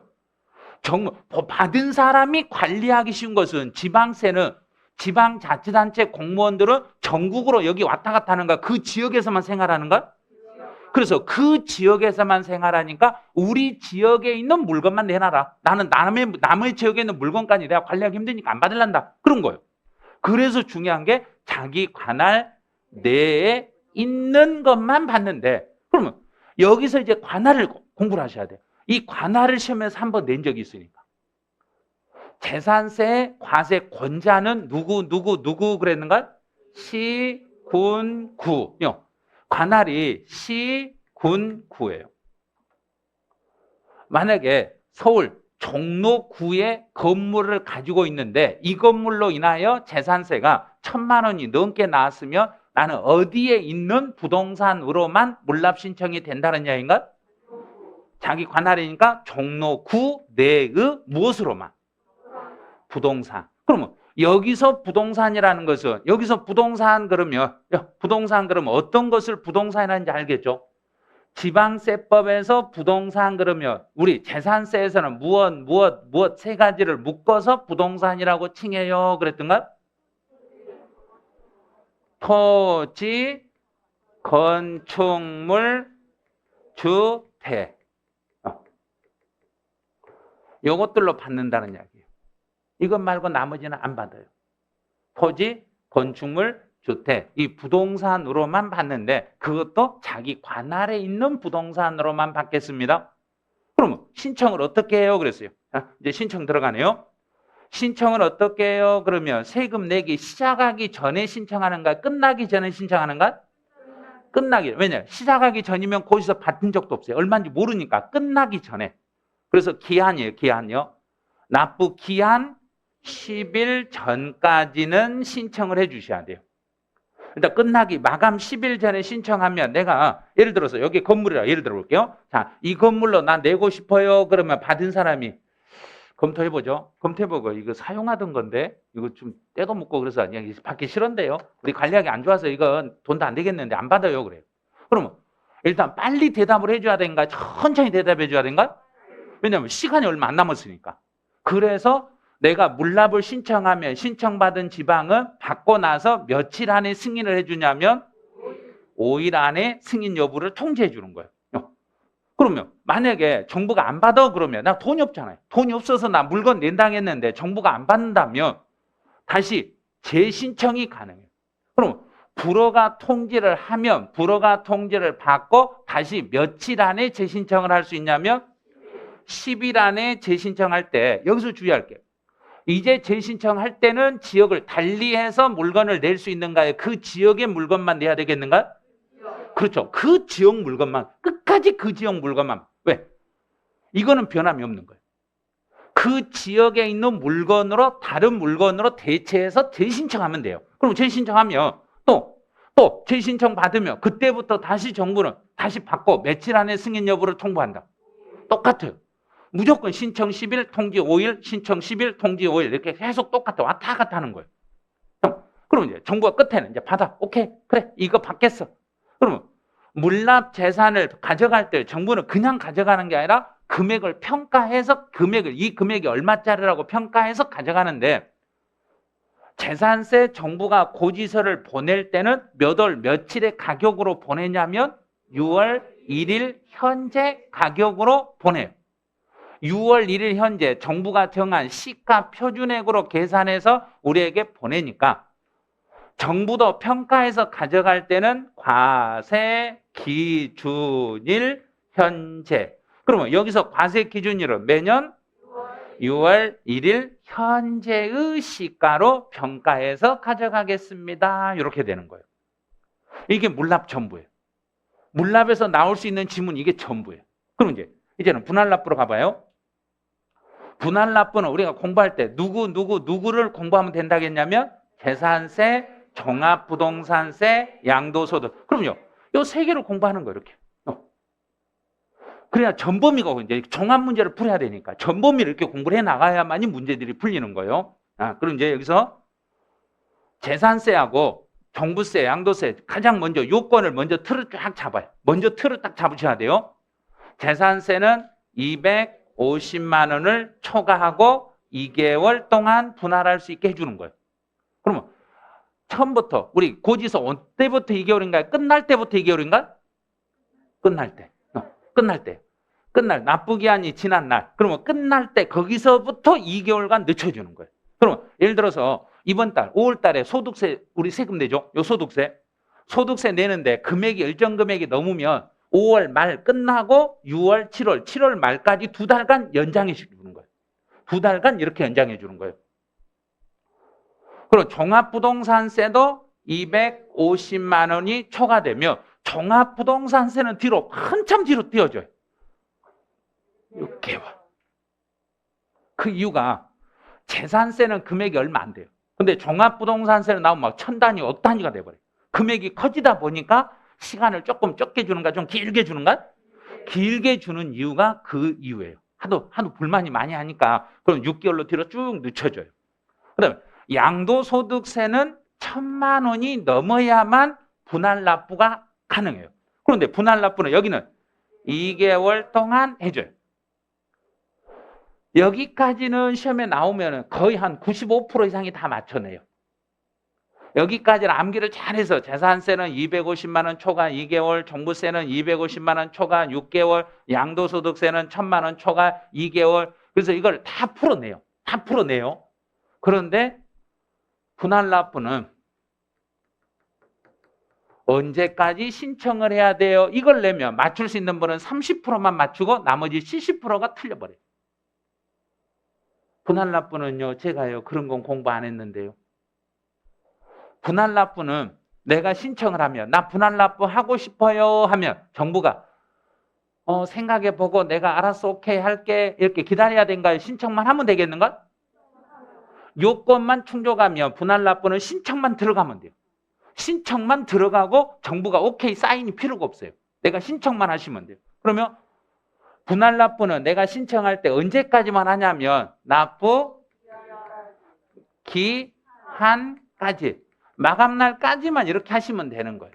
받은 사람이 관리하기 쉬운 것은 지방세는 지방자치단체 공무원들은 전국으로 여기 왔다 갔다 하는가? 그 지역에서만 생활하는가? 그래서 그 지역에서만 생활하니까 우리 지역에 있는 물건만 내놔라. 나는 남의 지역에 있는 물건까지 내가 관리하기 힘드니까 안 받을란다. 그런 거예요. 그래서 중요한 게 자기 관할 내에 있는 것만 받는데 그러면 여기서 이제 관할을 공부를 하셔야 돼요. 이 관할을 시험에서 한번 낸 적이 있으니까. 재산세 과세 권자는 누구 그랬는가? 시, 군, 구. 관할이 시, 군, 구예요. 만약에 서울 종로구에 건물을 가지고 있는데 이 건물로 인하여 재산세가 1,000만 원이 넘게 나왔으면 나는 어디에 있는 부동산으로만 물납 신청이 된다는 이야기인가? 자기 관할이니까 종로구 내의 무엇으로만? 부동산. 그러면 여기서 부동산이라는 것은 여기서 부동산 그러면 어떤 것을 부동산이라는지 알겠죠? 지방세법에서 부동산 그러면 우리 재산세에서는 무엇 세 가지를 묶어서 부동산이라고 칭해요. 그랬던가? 토지, 건축물, 주택. 이것들로 받는다는 이야기예요. 이것 말고 나머지는 안 받아요. 토지, 건축물, 주택 이 부동산으로만 받는데 그것도 자기 관할에 있는 부동산으로만 받겠습니다. 그러면 신청을 어떻게 해요? 그랬어요. 자, 이제 신청 들어가네요. 신청을 어떻게 해요? 그러면 세금 내기 시작하기 전에 신청하는가? 끝나기 전에 신청하는가? 끝나기. 왜냐? 시작하기 전이면 고지서 받은 적도 없어요. 얼마인지 모르니까 끝나기 전에. 그래서 기한이에요. 기한이요. 납부 기한 10일 전까지는 신청을 해 주셔야 돼요. 일단 끝나기 마감 10일 전에 신청하면 내가 예를 들어서 여기 건물이라 예를 들어 볼게요. 자, 이 건물로 나 내고 싶어요. 그러면 받은 사람이 검토해보죠. 검토해보고 이거 사용하던 건데 이거 좀 떼도 묻고 그래서 그냥 받기 싫은데요. 우리 관리하기 안 좋아서 이건 돈도 안 되겠는데 안 받아요. 그래요. 그러면 일단 빨리 대답을 해줘야 되는가 천천히 대답해 줘야 되는가? 왜냐하면 시간이 얼마 안 남았으니까. 그래서 내가 물납을 신청하면 신청받은 지방은 받고 나서 며칠 안에 승인을 해주냐면 5일 안에 승인 여부를 통지해 주는 거예요. 그러면 만약에 정부가 안 받아 그러면 나 돈이 없잖아요. 돈이 없어서 나 물건 낸다고 했는데 정부가 안 받는다면 다시 재신청이 가능해요. 그럼 불허가 통지를 하면 불허가 통지를 받고 다시 며칠 안에 재신청을 할 수 있냐면 10일 안에 재신청할 때 여기서 주의할게요. 이제 재신청할 때는 지역을 달리해서 물건을 낼 수 있는가요? 그 지역의 물건만 내야 되겠는가? 그렇죠. 그 지역 물건만, 끝까지 그 지역 물건만. 왜? 이거는 변함이 없는 거예요. 그 지역에 있는 물건으로 다른 물건으로 대체해서 재신청하면 돼요. 그럼 재신청하면 또 재신청 받으면 그때부터 다시 정부는 다시 받고 며칠 안에 승인 여부를 통보한다. 똑같아요. 무조건 신청 10일, 통지 5일, 신청 10일, 통지 5일 이렇게 계속 똑같아. 왔다 갔다 하는 거예요. 그럼 이제 정부가 끝에는 이제 받아. 오케이. 그래. 이거 받겠어. 그러면 물납 재산을 가져갈 때 정부는 그냥 가져가는 게 아니라 금액을 평가해서 이 금액이 얼마짜리라고 평가해서 가져가는데 재산세 정부가 고지서를 보낼 때는 몇 월 며칠의 가격으로 보내냐면 6월 1일 현재 가격으로 보내요. 6월 1일 현재 정부가 정한 시가 표준액으로 계산해서 우리에게 보내니까 정부도 평가해서 가져갈 때는 과세 기준일 현재. 그러면 여기서 과세 기준일은 매년 6월 1일 현재의 시가로 평가해서 가져가겠습니다. 이렇게 되는 거예요. 이게 물납 전부예요. 물납에서 나올 수 있는 지문 이게 전부예요. 그럼 이제는 분할납부로 가봐요. 분할납부는 우리가 공부할 때 누구를 공부하면 된다겠냐면 재산세, 종합부동산세, 양도소득. 그럼요. 이 세 개를 공부하는 거예요. 이렇게. 그래야 전범위가 이제 종합 문제를 풀어야 되니까 전범위를 이렇게 공부를 해 나가야만이 문제들이 풀리는 거예요. 그럼 이제 여기서 재산세하고 종부세, 양도세 가장 먼저 요건을 먼저 틀을 쫙 잡아요. 먼저 틀을 딱 잡으셔야 돼요. 재산세는 250만 원을 초과하고 2개월 동안 분할할 수 있게 해주는 거예요. 그러면 처음부터 우리 고지서 온 때부터 2개월인가요? 끝날 때부터 2개월인가? 끝날 때. 끝날 납부기한이 지난 날. 그러면 끝날 때 거기서부터 2개월간 늦춰주는 거예요. 그러면 예를 들어서 이번 달 5월 달에 소득세 우리 세금 내죠. 요 소득세 내는데 금액이 일정 금액이 넘으면 5월 말 끝나고 6월, 7월 말까지 2달간 연장해 주는 거예요. 2달간 이렇게 연장해 주는 거예요. 그리고 종합부동산세도 250만 원이 초과되면 종합부동산세는 뒤로 한참 뒤로 띄워져요. 6개월. 그 이유가 재산세는 금액이 얼마 안 돼요. 근데 종합부동산세는 나오면 막 1000단위, 억 단위가 돼버려요. 금액이 커지다 보니까 시간을 조금 적게 주는가 좀 길게 주는가? 길게 주는 이유가 그 이유예요. 하도 불만이 많이 하니까 그럼 6개월로 뒤로 쭉 늦춰져요. 그다음에 양도소득세는 1000만 원이 넘어야만 분할납부가 가능해요. 그런데 분할납부는 여기는 2개월 동안 해줘요. 여기까지는 시험에 나오면 거의 한 95% 이상이 다 맞춰내요. 여기까지는 암기를 잘해서 재산세는 250만 원 초과 2개월, 종부세는 250만 원 초과 6개월, 양도소득세는 1000만 원 초과 2개월. 그래서 이걸 다 풀어내요. 그런데 분할납부는 언제까지 신청을 해야 돼요? 이걸 내면 맞출 수 있는 분은 30%만 맞추고 나머지 70%가 틀려버려요. 분할납부는요, 제가요, 그런 건 공부 안 했는데요. 분할납부는 내가 신청을 하면, 나 분할납부 하고 싶어요 하면 정부가 생각해보고 내가 알았어, 오케이 할게 이렇게 기다려야 된가요? 신청만 하면 되겠는가? 요건만 충족하면 분할납부는 신청만 들어가면 돼요. 신청만 들어가고 정부가 오케이 사인이 필요가 없어요. 내가 신청만 하시면 돼요. 그러면 분할납부는 내가 신청할 때 언제까지만 하냐면 납부 기한까지 마감날까지만 이렇게 하시면 되는 거예요.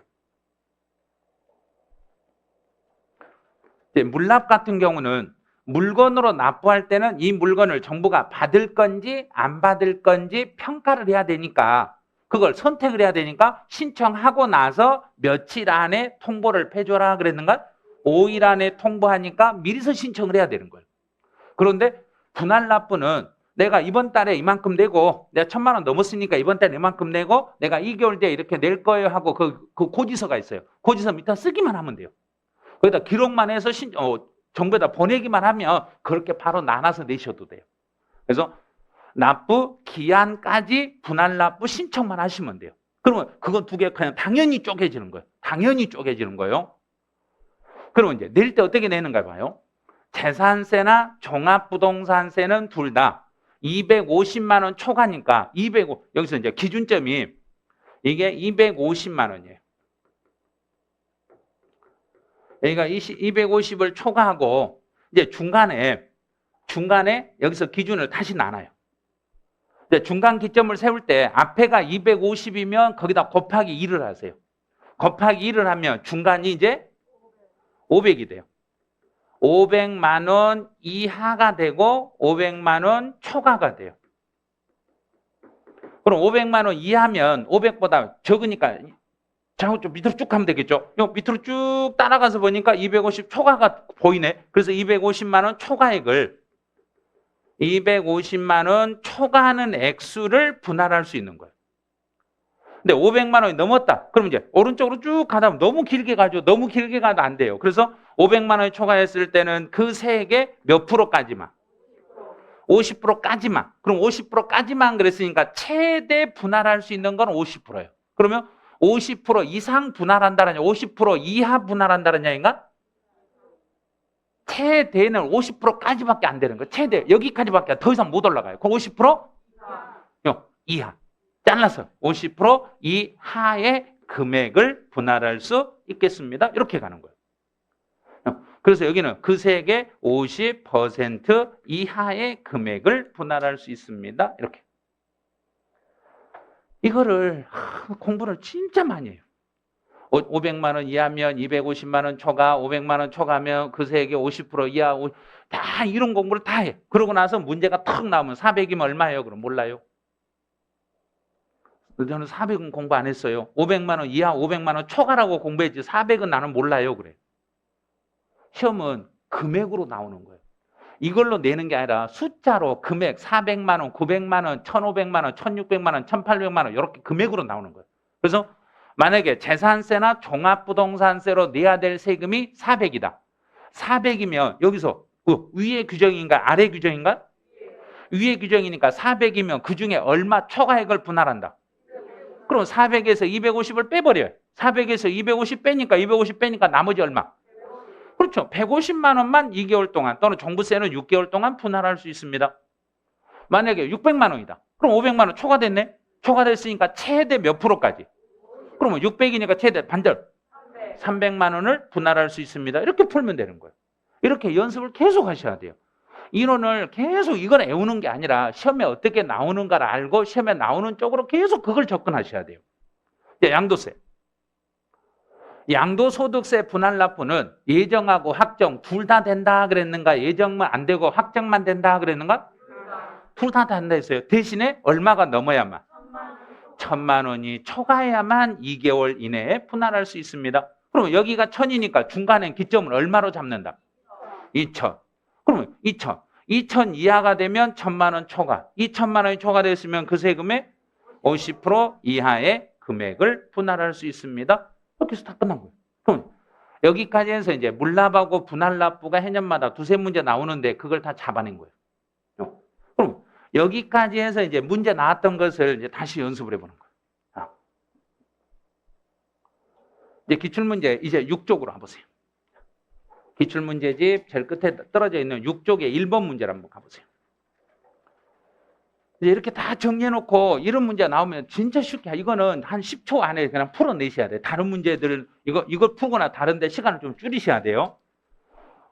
이제 물납 같은 경우는 물건으로 납부할 때는 이 물건을 정부가 받을 건지 안 받을 건지 평가를 해야 되니까 그걸 선택을 해야 되니까 신청하고 나서 며칠 안에 통보를 해줘라 그랬는가? 5일 안에 통보하니까 미리서 신청을 해야 되는 거예요. 그런데 분할납부는 내가 이번 달에 이만큼 내고 내가 1000만 원 넘었으니까 이번 달에 이만큼 내고 내가 2개월 뒤에 이렇게 낼 거예요 하고 그 고지서가 있어요. 고지서 밑에 쓰기만 하면 돼요. 거기다 기록만 해서 정부에다 보내기만 하면 그렇게 바로 나눠서 내셔도 돼요. 그래서 납부 기한까지 분할 납부 신청만 하시면 돼요. 그러면 그건 두 개 그냥 당연히 쪼개지는 거예요. 당연히 쪼개지는 거예요. 그러면 이제 낼 때 어떻게 내는가 봐요. 재산세나 종합부동산세는 둘 다 250만 원 초과니까 여기서 이제 기준점이 이게 250만 원이에요. 여기가 250을 초과하고 이제 중간에 여기서 기준을 다시 나눠요. 중간 기점을 세울 때 앞에가 250이면 거기다 곱하기 2를 하세요. 곱하기 2를 하면 중간이 이제 500이 돼요. 500만 원 이하가 되고 500만 원 초과가 돼요. 그럼 500만 원 이하면 500보다 적으니까 자, 좀 밑으로 쭉 가면 되겠죠. 밑으로 쭉 따라가서 보니까 250 초과가 보이네. 그래서 250만 원 초과액을 250만 원 초과하는 액수를 분할할 수 있는 거예요. 근데 500만 원이 넘었다. 그럼 이제 오른쪽으로 쭉 가다 보면 너무 길게 가죠. 너무 길게 가도 안 돼요. 그래서 500만 원이 초과했을 때는 그 세액의 몇 프로까지만? 50%까지만. 그럼 50%까지만 그랬으니까 최대 분할할 수 있는 건 50%예요. 그러면 50% 이상 분할한다는 얘기, 50% 이하 분할한다는 얘기인가? 최대는 50%까지밖에 안 되는 거예요. 최대 여기까지밖에 더 이상 못 올라가요. 그럼 50% 이하. 잘라서 50% 이하의 금액을 분할할 수 있겠습니다. 이렇게 가는 거예요. 그래서 여기는 그 세액의 50% 이하의 금액을 분할할 수 있습니다. 이렇게. 이거를 공부를 진짜 많이 해요. 500만 원 이하면 250만 원 초과, 500만 원 초과하면 그 세액의 50% 이하, 다 이런 공부를 다 해. 그러고 나서 문제가 턱 나오면 400이면 얼마예요? 그럼 몰라요. 저는 400은 공부 안 했어요. 500만 원 이하, 500만 원 초과라고 공부했지 400은 나는 몰라요. 그래. 시험은 금액으로 나오는 거예요. 이걸로 내는 게 아니라 숫자로 금액 400만 원, 900만 원, 1,500만 원, 1,600만 원, 1,800만 원 이렇게 금액으로 나오는 거예요. 그래서 만약에 재산세나 종합부동산세로 내야 될 세금이 400이다. 400이면 여기서 위의 규정인가 아래 규정인가? 위의 규정이니까 400이면 그중에 얼마 초과액을 분할한다. 그럼 400에서 250을 빼버려요. 400에서 250 빼니까 250 빼니까 나머지 얼마? 그렇죠. 150만 원만 2개월 동안 또는 종부세는 6개월 동안 분할할 수 있습니다. 만약에 600만 원이다. 그럼 500만 원 초과됐네. 초과됐으니까 최대 몇 프로까지? 그러면 600이니까 최대 반절 300만 원을 분할할 수 있습니다. 이렇게 풀면 되는 거예요. 이렇게 연습을 계속 하셔야 돼요. 이론을 계속 이걸 외우는 게 아니라 시험에 어떻게 나오는가를 알고 시험에 나오는 쪽으로 계속 그걸 접근하셔야 돼요. 양도세. 양도소득세 분할 납부는 예정하고 확정 둘 다 된다 그랬는가? 예정만 안 되고 확정만 된다 그랬는가? 둘 다 된다 했어요. 대신에 얼마가 넘어야만? 1,000만 원이 초과해야만 2개월 이내에 분할할 수 있습니다. 그럼 여기가 1,000이니까 중간에 기점을 얼마로 잡는다? 2,000. 그러면 2,000. 2,000 이하가 되면 1,000만 원 초과. 2,000만 원이 초과됐으면 그 세금의 50% 이하의 금액을 분할할 수 있습니다. 이렇게 해서 다 끝난 거예요. 그럼 여기까지 해서 이제 물납하고 분할납부가 해년마다 두세 문제 나오는데 그걸 다 잡아낸 거예요. 그럼 여기까지 해서 이제 문제 나왔던 것을 이제 다시 연습을 해보는 거예요. 이제 기출문제 이제 6쪽으로 가보세요. 기출문제집 제일 끝에 떨어져 있는 6쪽의 1번 문제를 한번 가보세요. 이제 이렇게 다 정리해놓고 이런 문제 나오면 진짜 쉽게 이거는 한 10초 안에 그냥 풀어내셔야 돼요. 다른 문제들 이걸 풀거나 다른데 시간을 좀 줄이셔야 돼요.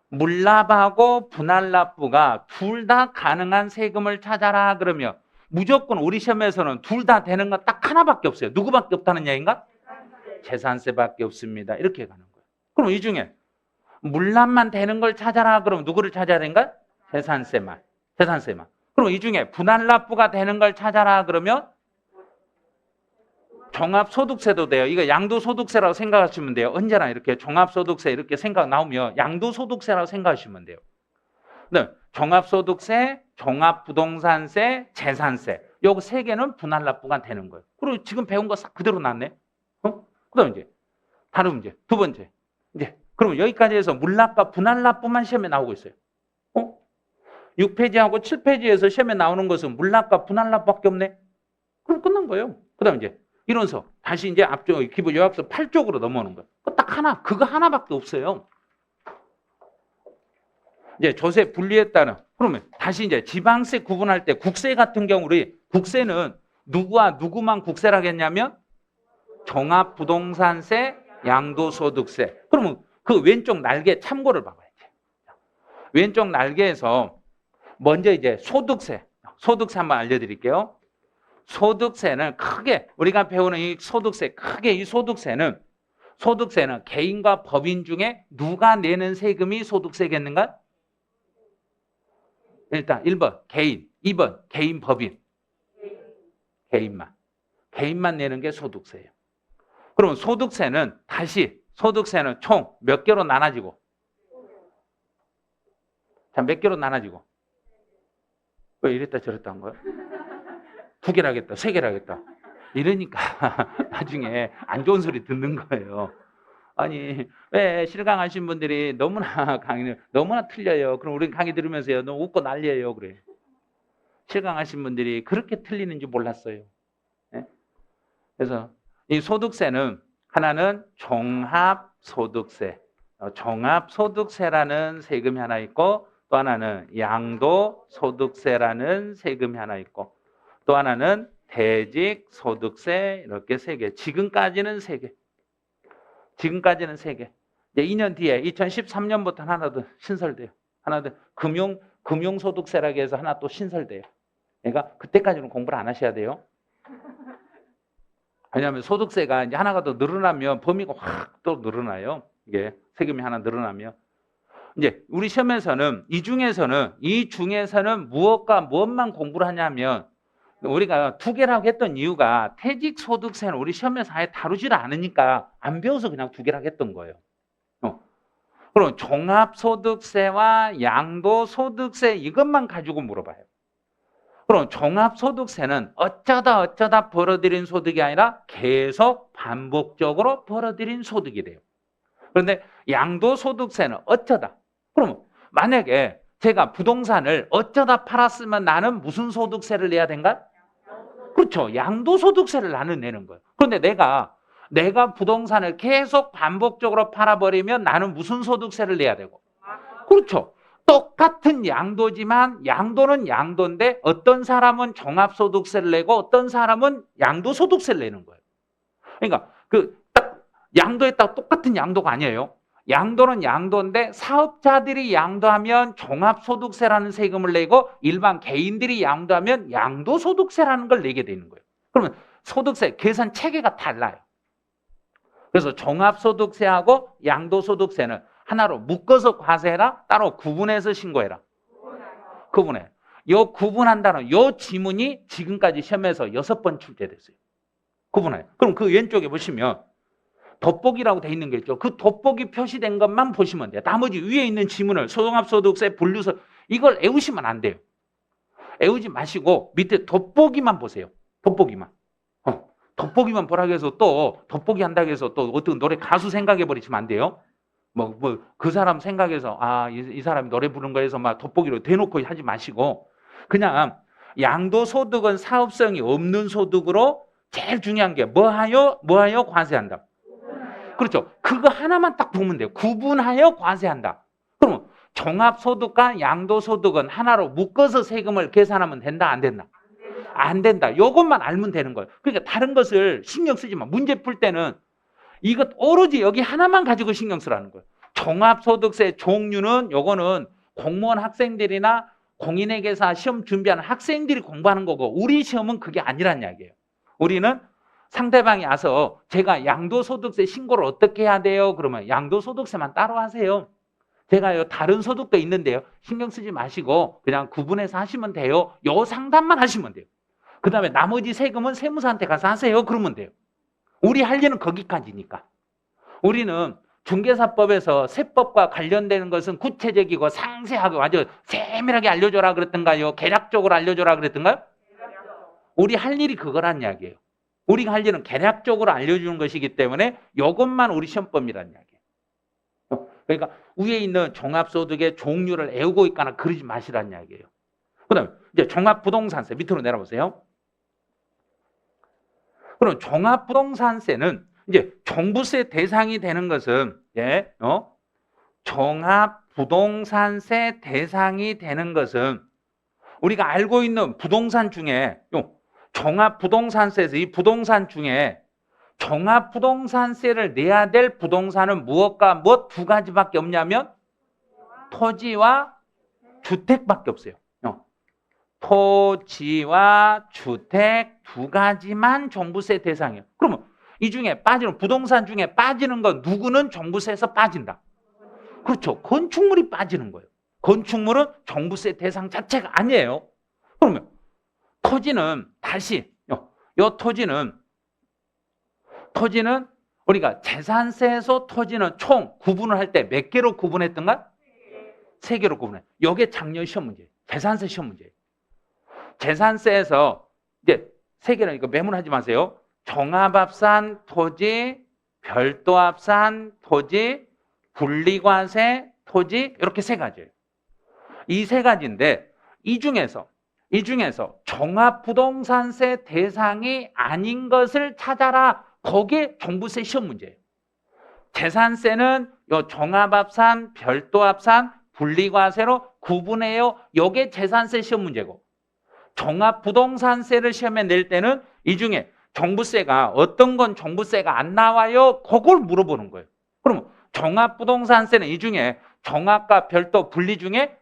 물납하고 분할납부가 둘 다 가능한 세금을 찾아라 그러면 무조건 우리 시험에서는 둘 다 되는 건 딱 하나밖에 없어요. 누구밖에 없다는 얘기인가? 재산세밖에 없습니다. 이렇게 가는 거예요. 그럼 이 중에 물납만 되는 걸 찾아라 그러면 누구를 찾아야 되는가? 재산세만. 그럼 이 중에 분할납부가 되는 걸 찾아라 그러면 종합소득세도 돼요. 이거 양도소득세라고 생각하시면 돼요. 언제나 이렇게 종합소득세 이렇게 생각 나오면 양도소득세라고 생각하시면 돼요. 네, 종합소득세, 종합부동산세, 재산세. 요거 세 개는 분할납부가 되는 거예요. 그리고 지금 배운 거 싹 그대로 났네. 그다음 이제 다른 문제 두 번째. 이제 그러면 여기까지 해서 물납과 분할납부만 시험에 나오고 있어요. 6페이지하고 7페이지에서 시험에 나오는 것은 물납과 분할납밖에 없네. 그럼 끝난 거예요. 그 다음에 이제 이론서 다시 이제 앞쪽 기본 요약서 8쪽으로 넘어오는 거예요. 딱 하나, 그거 하나밖에 없어요. 이제 조세 분리했다는, 그러면 다시 이제 지방세 구분할 때 국세 같은 경우 우리 국세는 누구와 누구만 국세라고 했냐면 종합부동산세, 양도소득세. 그러면 그 왼쪽 날개 참고를 봐봐야지. 왼쪽 날개에서 먼저 이제 소득세 한번 알려드릴게요. 소득세는 크게 우리가 배우는 이 소득세, 크게 이 소득세는 개인과 법인 중에 누가 내는 세금이 소득세겠는가? 일단 1번 개인, 2번 개인 법인. 개인만 내는 게 소득세예요. 그럼 소득세는 총 몇 개로 나눠지고, 자, 몇 개로 나눠지고, 왜 이랬다 저랬다 한 거야? 2개를 하겠다, 3개를 하겠다. 이러니까 나중에 안 좋은 소리 듣는 거예요. 아니, 왜 실강하신 분들이 너무나 너무나 틀려요. 그럼 우리 강의 들으면서요, 너무 웃고 난리예요. 그래. 실강하신 분들이 그렇게 틀리는지 몰랐어요. 네? 그래서 이 소득세는 하나는 종합소득세, 종합소득세라는 세금이 하나 있고, 또 하나는 양도소득세라는 세금이 하나 있고, 또 하나는 대직소득세, 이렇게 3개. 지금까지는 3개. 이제 2년 뒤에 2013년부터 하나 더 신설돼요. 하나 더 금융소득세라고 해서 하나 또 신설돼요. 그러니까 그때까지는 공부를 안 하셔야 돼요. 왜냐하면 소득세가 이제 하나가 더 늘어나면 범위가 확 또 늘어나요. 이게 세금이 하나 늘어나면. 이제 우리 시험에서는 이 중에서는 무엇만 공부를 하냐면, 우리가 2개라고 했던 이유가 퇴직소득세는 우리 시험에서 아예 다루지를 않으니까 안 배워서 그냥 2개라고 했던 거예요. 그럼 종합소득세와 양도소득세 이것만 가지고 물어봐요. 그럼 종합소득세는 어쩌다 벌어들인 소득이 아니라 계속 반복적으로 벌어들인 소득이 돼요. 그런데 양도소득세는 어쩌다. 그럼 만약에 제가 부동산을 어쩌다 팔았으면 나는 무슨 소득세를 내야 된가? 그렇죠. 양도소득세를 나는 내는 거예요. 그런데 내가 부동산을 계속 반복적으로 팔아버리면 나는 무슨 소득세를 내야 되고? 그렇죠. 똑같은 양도지만 양도는 양도인데 어떤 사람은 종합소득세를 내고 어떤 사람은 양도소득세를 내는 거예요. 그러니까 양도에 딱 똑같은 양도가 아니에요. 양도는 양도인데 사업자들이 양도하면 종합소득세라는 세금을 내고 일반 개인들이 양도하면 양도소득세라는 걸 내게 되는 거예요. 그러면 소득세 계산 체계가 달라요. 그래서 종합소득세하고 양도소득세는 하나로 묶어서 과세해라, 따로 구분해서 신고해라. 구분해. 요 구분한다는 요 지문이 지금까지 시험에서 6번 출제됐어요. 구분해. 그럼 그 왼쪽에 보시면 돋보기라고 돼 있는 게 있죠. 그 돋보기 표시된 것만 보시면 돼요. 나머지 위에 있는 지문을 소득세, 분류서 이걸 애우시면 안 돼요. 애우지 마시고 밑에 돋보기만 보세요. 돋보기만. 돋보기만 보라고 해서 또 돋보기 한다고 해서 또 어떤 노래 가수 생각해 버리시면 안 돼요. 그 사람 생각해서 이 사람이 노래 부른 거에서 막 돋보기로 대놓고 하지 마시고, 그냥 양도소득은 사업성이 없는 소득으로 제일 중요한 게 뭐하여 과세한다. 그렇죠. 그거 하나만 딱 보면 돼요. 구분하여 과세한다. 그러면 종합소득과 양도소득은 하나로 묶어서 세금을 계산하면 된다, 안 된다? 안 된다. 이것만 알면 되는 거예요. 그러니까 다른 것을 신경 쓰지 마. 문제 풀 때는 이것 오로지 여기 하나만 가지고 신경 쓰라는 거예요. 종합소득세 종류는 요거는 공무원 학생들이나 공인회계사 시험 준비하는 학생들이 공부하는 거고, 우리 시험은 그게 아니란 이야기예요. 우리는 상대방이 와서 제가 양도소득세 신고를 어떻게 해야 돼요? 그러면 양도소득세만 따로 하세요. 제가요 다른 소득도 있는데요, 신경 쓰지 마시고 그냥 구분해서 하시면 돼요. 요 상담만 하시면 돼요. 그 다음에 나머지 세금은 세무사한테 가서 하세요. 그러면 돼요. 우리 할 일은 거기까지니까. 우리는 중개사법에서 세법과 관련되는 것은 구체적이고 상세하고 아주 세밀하게 알려줘라 그랬던가요? 개략적으로 알려줘라 그랬던가요? 우리 할 일이 그거란 이야기예요. 우리가 할 일은 개략적으로 알려주는 것이기 때문에 이것만 우리 시험법이란 이야기예요. 그러니까 위에 있는 종합소득의 종류를 외우고 있거나 그러지 마시라는 이야기예요. 그 다음에 이제 종합부동산세 밑으로 내려보세요. 그럼 종합부동산세는 이제 종부세 대상이 되는 것은 종합부동산세 대상이 되는 것은 우리가 알고 있는 부동산 중에 종합부동산세에서 이 부동산 중에 종합부동산세를 내야 될 부동산은 무엇과 무엇 두 가지밖에 없냐면 토지와 주택밖에 없어요. 토지와 주택 두 가지만 종부세 대상이에요. 그러면 이 중에 빠지는 부동산 중에 빠지는 건 누구는 종부세에서 빠진다. 그렇죠. 건축물이 빠지는 거예요. 건축물은 종부세 대상 자체가 아니에요. 그러면 토지는 다시 요 토지는 우리가 재산세에서 토지는 총 구분을 할 때 몇 개로 구분했던가? 3개로 구분해. 이게 작년 시험 문제예요. 재산세 시험 문제예요. 재산세에서 이제 3개는 이거 메모하지 마세요. 종합합산 토지, 별도합산 토지, 분리과세 토지 이렇게 3가지예요. 이 3가지인데 이 중에서 종합부동산세 대상이 아닌 것을 찾아라. 거기에 종부세 시험 문제예요. 재산세는 요 종합합산, 별도합산, 분리과세로 구분해요. 이게 재산세 시험 문제고 종합부동산세를 시험에 낼 때는 이 중에 종부세가 어떤 건 종부세가 안 나와요. 그걸 물어보는 거예요. 그럼 종합부동산세는 이 중에 종합과 별도 분리 중에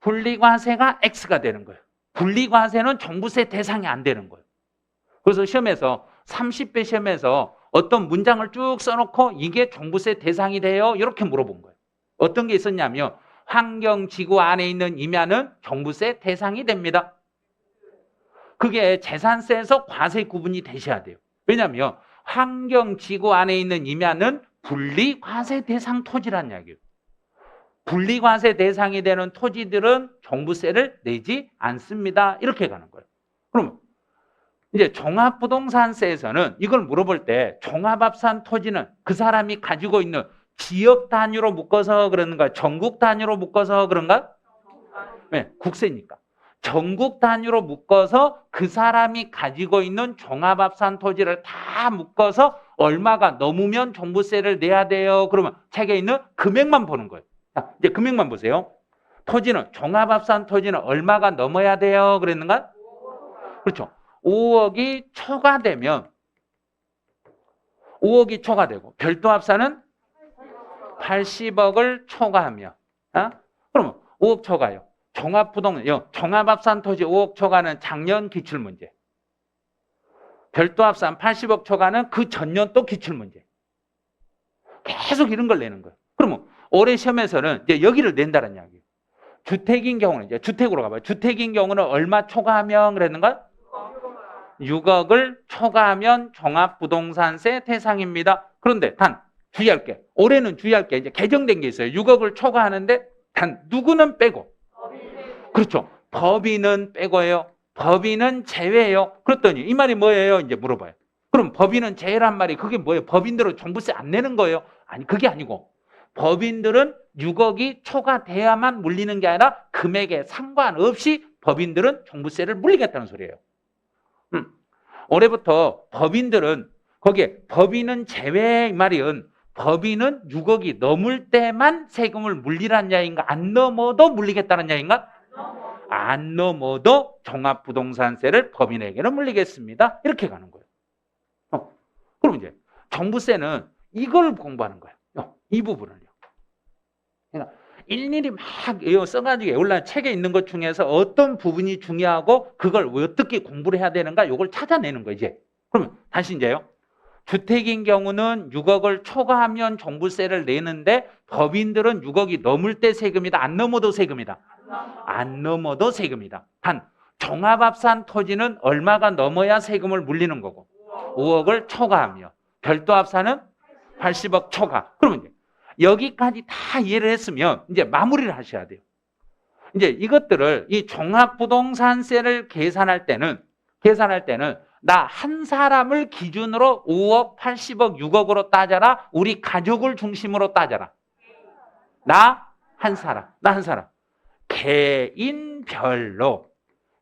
분리과세가 X가 되는 거예요. 분리과세는 종부세 대상이 안 되는 거예요. 그래서 시험에서 30배 시험에서 어떤 문장을 쭉 써놓고 이게 종부세 대상이 돼요. 이렇게 물어본 거예요. 어떤 게 있었냐면 환경지구 안에 있는 임야는 종부세 대상이 됩니다. 그게 재산세에서 과세 구분이 되셔야 돼요. 왜냐하면 환경지구 안에 있는 임야는 분리과세 대상 토지란 이야기예요. 분리과세 대상이 되는 토지들은 종부세를 내지 않습니다. 이렇게 가는 거예요. 그럼 이제 종합부동산세에서는 이걸 물어볼 때 종합합산 토지는 그 사람이 가지고 있는 지역 단위로 묶어서 그런가 전국 단위로 묶어서 그런가? 네, 국세니까. 전국 단위로 묶어서 그 사람이 가지고 있는 종합합산 토지를 다 묶어서 얼마가 넘으면 종부세를 내야 돼요. 그러면 책에 있는 금액만 보는 거예요. 자, 이제 금액만 보세요. 토지는 종합합산 토지는 얼마가 넘어야 돼요. 그랬는가? 그렇죠. 5억이 초과되면 5억이 초과되고 별도합산은 80억을 초과하며 그러면 5억 초과요. 종합합산 토지 5억 초과는 작년 기출문제. 별도합산 80억 초과는 그 전년 또 기출문제. 계속 이런 걸 내는 거예요. 그러면 올해 시험에서는 이제 여기를 낸다는 이야기예요. 주택인 경우는 이제 주택으로 가봐요. 주택인 경우는 얼마 초과하면 그랬는가? 6억을 초과하면 종합부동산세 대상입니다. 그런데 단 주의할 게 올해는 주의할 게 이제 개정된 게 있어요. 6억을 초과하는데 단 누구는 빼고 그렇죠. 법인은 빼고요. 법인은 제외예요. 그랬더니 이 말이 뭐예요? 이제 물어봐요. 그럼 법인은 제외란 말이 그게 뭐예요? 법인들은 종부세 안 내는 거예요? 아니 그게 아니고 법인들은 6억이 초과돼야만 물리는 게 아니라 금액에 상관없이 법인들은 종부세를 물리겠다는 소리예요. 올해부터 법인들은 거기에 법인은 제외 말이은 법인은 6억이 넘을 때만 세금을 물리라는 이야기인가? 안 넘어도 물리겠다는 이야기인가? 안 넘어도 종합부동산세를 법인에게는 물리겠습니다. 이렇게 가는 거예요. 그럼 이제 종부세는 이걸 공부하는 거예요. 이 부분을요. 그러니까 일일이 막 써가지고 애올라 책에 있는 것 중에서 어떤 부분이 중요하고 그걸 어떻게 공부를 해야 되는가 이걸 찾아내는 거예요. 이제. 그러면 다시 이제요. 주택인 경우는 6억을 초과하면 종부세를 내는데 법인들은 6억이 넘을 때 세금이다. 안 넘어도 세금이다. 안 넘어도 세금이다. 단 종합합산 토지는 얼마가 넘어야 세금을 물리는 거고 5억을 초과하며 별도합산은 80억 초과. 그러면 이제 여기까지 다 이해를 했으면 이제 마무리를 하셔야 돼요. 이제 이것들을 이 종합부동산세를 계산할 때는 나 한 사람을 기준으로 5억, 80억, 6억으로 따져라. 우리 가족을 중심으로 따져라. 나 한 사람.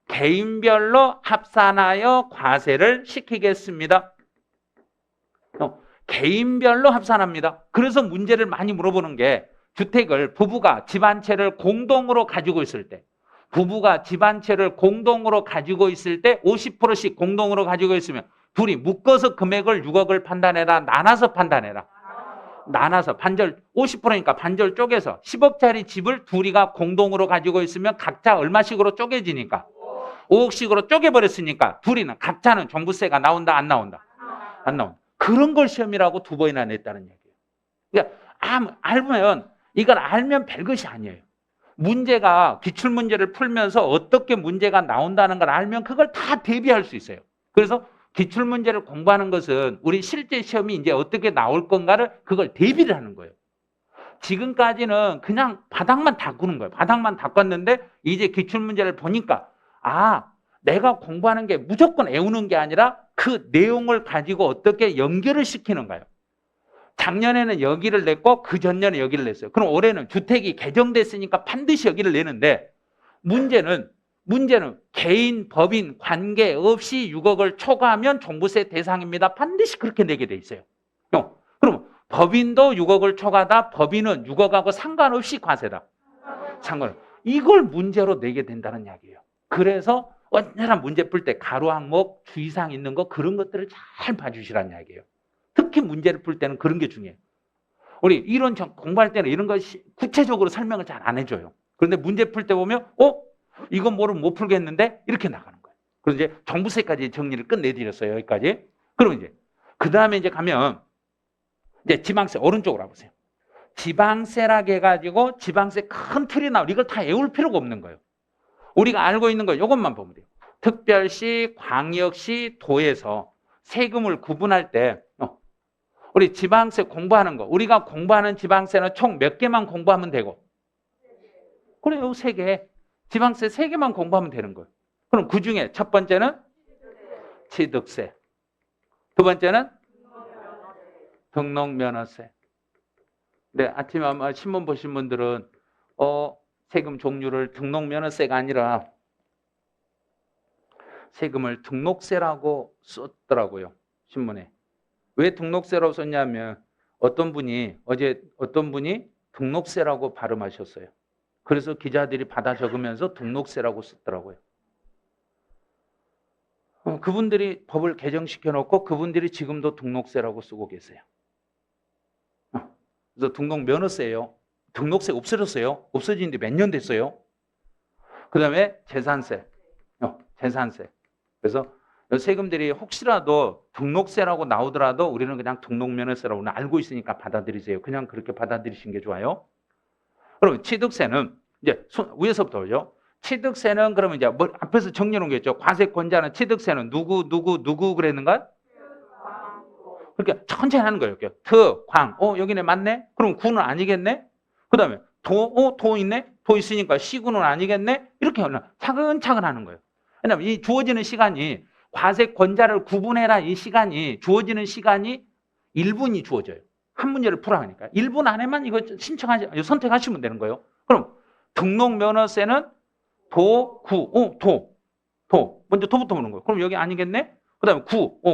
개인별로 합산하여 과세를 시키겠습니다. 개인별로 합산합니다. 그래서 문제를 많이 물어보는 게 주택을 부부가 집 한 채를 공동으로 가지고 있을 때 부부가 집 한 채를 공동으로 가지고 있을 때 50%씩 공동으로 가지고 있으면 둘이 묶어서 금액을 6억을 판단해라. 나눠서 판단해라. 나눠서 반절 50%니까 반절 쪼개서 10억짜리 집을 둘이가 공동으로 가지고 있으면 각자 얼마씩으로 쪼개지니까 5억씩으로 쪼개버렸으니까 둘이는 각자는 종부세가 나온다 안 나온다? 안 나온다. 그런 걸 시험이라고 2번이나 냈다는 얘기예요. 그러니까 이걸 알면 별것이 아니에요. 문제가 기출문제를 풀면서 어떻게 문제가 나온다는 걸 알면 그걸 다 대비할 수 있어요. 그래서 기출문제를 공부하는 것은 우리 실제 시험이 이제 어떻게 나올 건가를 그걸 대비를 하는 거예요. 지금까지는 그냥 바닥만 닦는 거예요. 바닥만 닦았는데 이제 기출문제를 보니까 내가 공부하는 게 무조건 외우는 게 아니라 그 내용을 가지고 어떻게 연결을 시키는 거예요. 작년에는 여기를 냈고 그 전년에 여기를 냈어요. 그럼 올해는 주택이 개정됐으니까 반드시 여기를 내는데 문제는 개인, 법인 관계없이 6억을 초과하면 종부세 대상입니다. 반드시 그렇게 내게 돼 있어요. 그럼 법인도 6억을 초과하다 법인은 6억하고 상관없이 과세다. 이걸 문제로 내게 된다는 이야기예요. 그래서 언제나 문제 풀 때 가로 항목, 주의사항 있는 거 그런 것들을 잘 봐주시라는 이야기예요. 특히 문제를 풀 때는 그런 게 중요해요. 우리 이론 공부할 때는 이런 거 구체적으로 설명을 잘 안 해줘요. 그런데 문제 풀 때 보면 이건 모르면 못 풀겠는데 이렇게 나가는 거예요. 그래서 이제 종부세까지 정리를 끝내드렸어요. 여기까지. 그럼 이제 그 다음에 이제 가면 이제 지방세 오른쪽으로 와보세요. 지방세라고 해가지고 지방세 큰 틀이 나오고 이걸 다 외울 필요가 없는 거예요. 우리가 알고 있는 거 이것만 보면 돼요. 특별시, 광역시, 도에서 세금을 구분할 때 우리 지방세 공부하는 거 우리가 공부하는 지방세는 총 몇 개만 공부하면 되고 그래요. 3개. 지방세 3개만 공부하면 되는 거예요. 그럼 그중에 첫 번째는 취득세, 두 번째는 등록면허세. 네, 아침에 아마 신문 보신 분들은 세금 종류를 등록면허세가 아니라 세금을 등록세라고 썼더라고요. 신문에. 왜 등록세라고 썼냐면 어제 어떤 분이 등록세라고 발음하셨어요. 그래서 기자들이 받아 적으면서 등록세라고 썼더라고요. 그분들이 법을 개정시켜 놓고 그분들이 지금도 등록세라고 쓰고 계세요. 그래서 등록면허세예요. 등록세 없어졌어요. 없어진 지 몇 년 됐어요. 그 다음에 재산세. 재산세. 그래서 세금들이 혹시라도 등록세라고 나오더라도 우리는 그냥 등록면허세라고 알고 있으니까 받아들이세요. 그냥 그렇게 받아들이시는 게 좋아요. 그럼 취득세는 이제 위에서부터 오죠. 취득세는 그러면 이제 앞에서 정리해 놓은 게 있죠. 과세권자는 취득세는 누구 그랬는가? 그러니까 천천히 하는 거예요. 이렇게 트, 광. 여기네 맞네? 그럼 구는 아니겠네? 그 다음에 도 있네? 도 있으니까 시구는 아니겠네? 이렇게 차근차근 하는 거예요. 왜냐하면 이 주어지는 시간이 과세권자를 구분해라 이 시간이 주어지는 시간이 1분이 주어져요. 한 문제를 풀어 하니까 1분 안에만 이거 선택하시면 되는 거예요. 그럼 등록면허세는 도. 먼저 도부터 보는 거예요. 그럼 여기 아니겠네? 그 다음에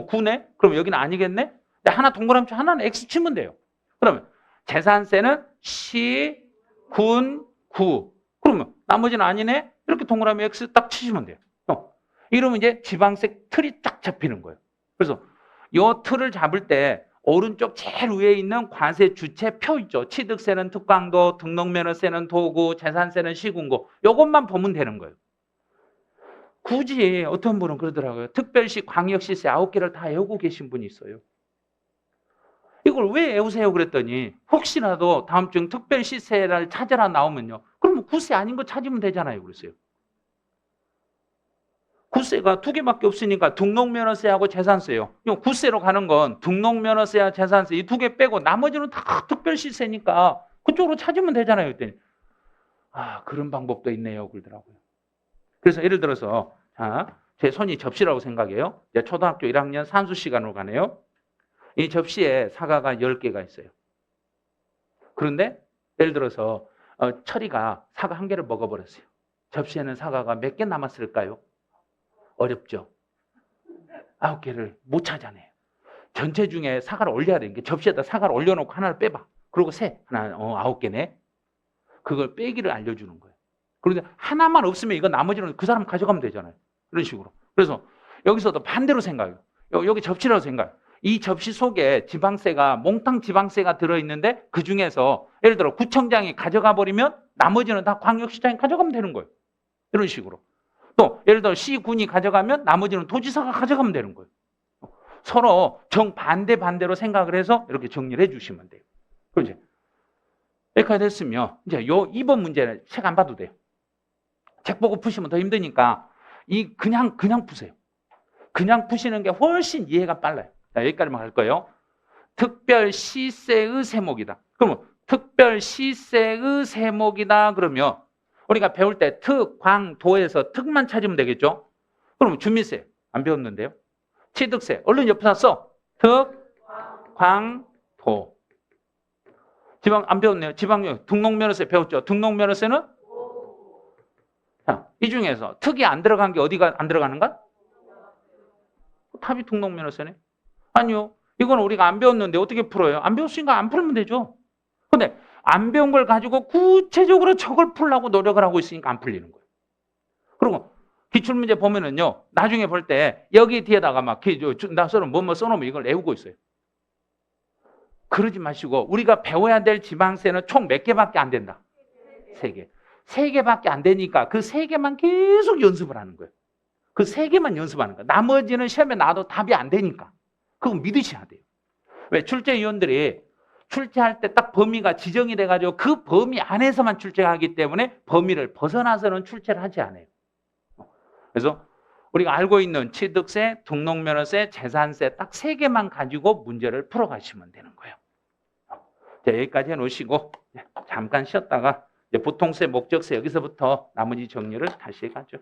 구네? 그럼 여기는 아니겠네? 하나 동그라미 하나는 X 치면 돼요. 그러면 재산세는 시, 군, 구. 그러면 나머지는 아니네? 이렇게 동그라미 X 딱 치시면 돼요. 이러면 이제 지방세 틀이 딱 잡히는 거예요. 그래서 이 틀을 잡을 때 오른쪽 제일 위에 있는 과세 주체 표 있죠. 취득세는 특광도, 등록면허세는 도구, 재산세는 시군고. 이것만 보면 되는 거예요. 굳이 어떤 분은 그러더라고요. 특별시, 광역시세 9개를 다 외우고 계신 분이 있어요. 이걸 왜 외우세요? 그랬더니 혹시라도 다음 주 특별시세를 찾아라 나오면요. 그러면 구세 아닌 거 찾으면 되잖아요. 그랬어요. 구세가 2개밖에 없으니까 등록면허세하고 재산세요. 구세로 가는 건 등록면허세와 재산세 이 2개 빼고 나머지는 다 특별시세니까 그쪽으로 찾으면 되잖아요. 그랬더니 그런 방법도 있네요. 그러더라고요. 그래서 예를 들어서 제 손이 접시라고 생각해요. 이제 초등학교 1학년 산수 시간으로 가네요. 이 접시에 사과가 10개가 있어요. 그런데 예를 들어서 철이가 사과 1개를 먹어버렸어요. 접시에는 사과가 몇 개 남았을까요? 어렵죠. 9개를 못 찾아내요. 전체 중에 사과를 올려야 되는 게 접시에다 사과를 올려놓고 하나를 빼봐. 그리고 하나 9개네. 그걸 빼기를 알려주는 거예요. 그런데 하나만 없으면 이거 나머지는 그 사람 가져가면 되잖아요. 이런 식으로. 그래서 여기서도 반대로 생각해요. 여기 접시라고 생각해요. 이 접시 속에 지방세가 몽땅 지방세가 들어있는데 그 중에서 예를 들어 구청장이 가져가 버리면 나머지는 다 광역시장이 가져가면 되는 거예요. 이런 식으로. 또 예를 들어 시군이 가져가면 나머지는 도지사가 가져가면 되는 거예요. 서로 정반대로 생각을 해서 이렇게 정리를 해주시면 돼요. 그럼 이제 여기까지 됐으면 이제 요 2번 문제는 책 안 봐도 돼요. 책 보고 푸시면 더 힘드니까 그냥 푸세요. 그냥 푸시는 게 훨씬 이해가 빨라요. 자, 여기까지만 갈 거예요. 특별 시세의 세목이다. 그러면 특별 시세의 세목이다 그러면 우리가 배울 때 특, 광, 도에서 특만 찾으면 되겠죠? 그러면 주민세 안 배웠는데요. 취득세 얼른 옆에다 써. 특, 광, 도. 지방 안 배웠네요. 지방령 등록면허세 배웠죠? 등록면허세는? 자, 이 중에서 특이 안 들어간 게 어디가 안 들어가는가? 탑이 등록면허세네. 아니요. 이건 우리가 안 배웠는데 어떻게 풀어요? 안 배웠으니까 안 풀면 되죠. 근데 안 배운 걸 가지고 구체적으로 저걸 풀려고 노력을 하고 있으니까 안 풀리는 거예요. 그리고 기출문제 보면은요. 나중에 볼 때 여기 뒤에다가 막 나 써놓으면 이걸 외우고 있어요. 그러지 마시고 우리가 배워야 될 지방세는 총 몇 개밖에 안 된다? 3개. 3개밖에 안 되니까 그 3개만 계속 연습을 하는 거예요. 그 3개만 연습하는 거예요. 나머지는 시험에 나와도 답이 안 되니까. 그거 믿으셔야 돼요. 왜? 출제위원들이 출제할 때 딱 범위가 지정이 돼가지고 그 범위 안에서만 출제하기 때문에 범위를 벗어나서는 출제를 하지 않아요. 그래서 우리가 알고 있는 취득세, 등록면허세, 재산세 딱 3개만 가지고 문제를 풀어가시면 되는 거예요. 자, 여기까지 해놓으시고 잠깐 쉬었다가 보통세, 목적세 여기서부터 나머지 정리를 다시 해가죠.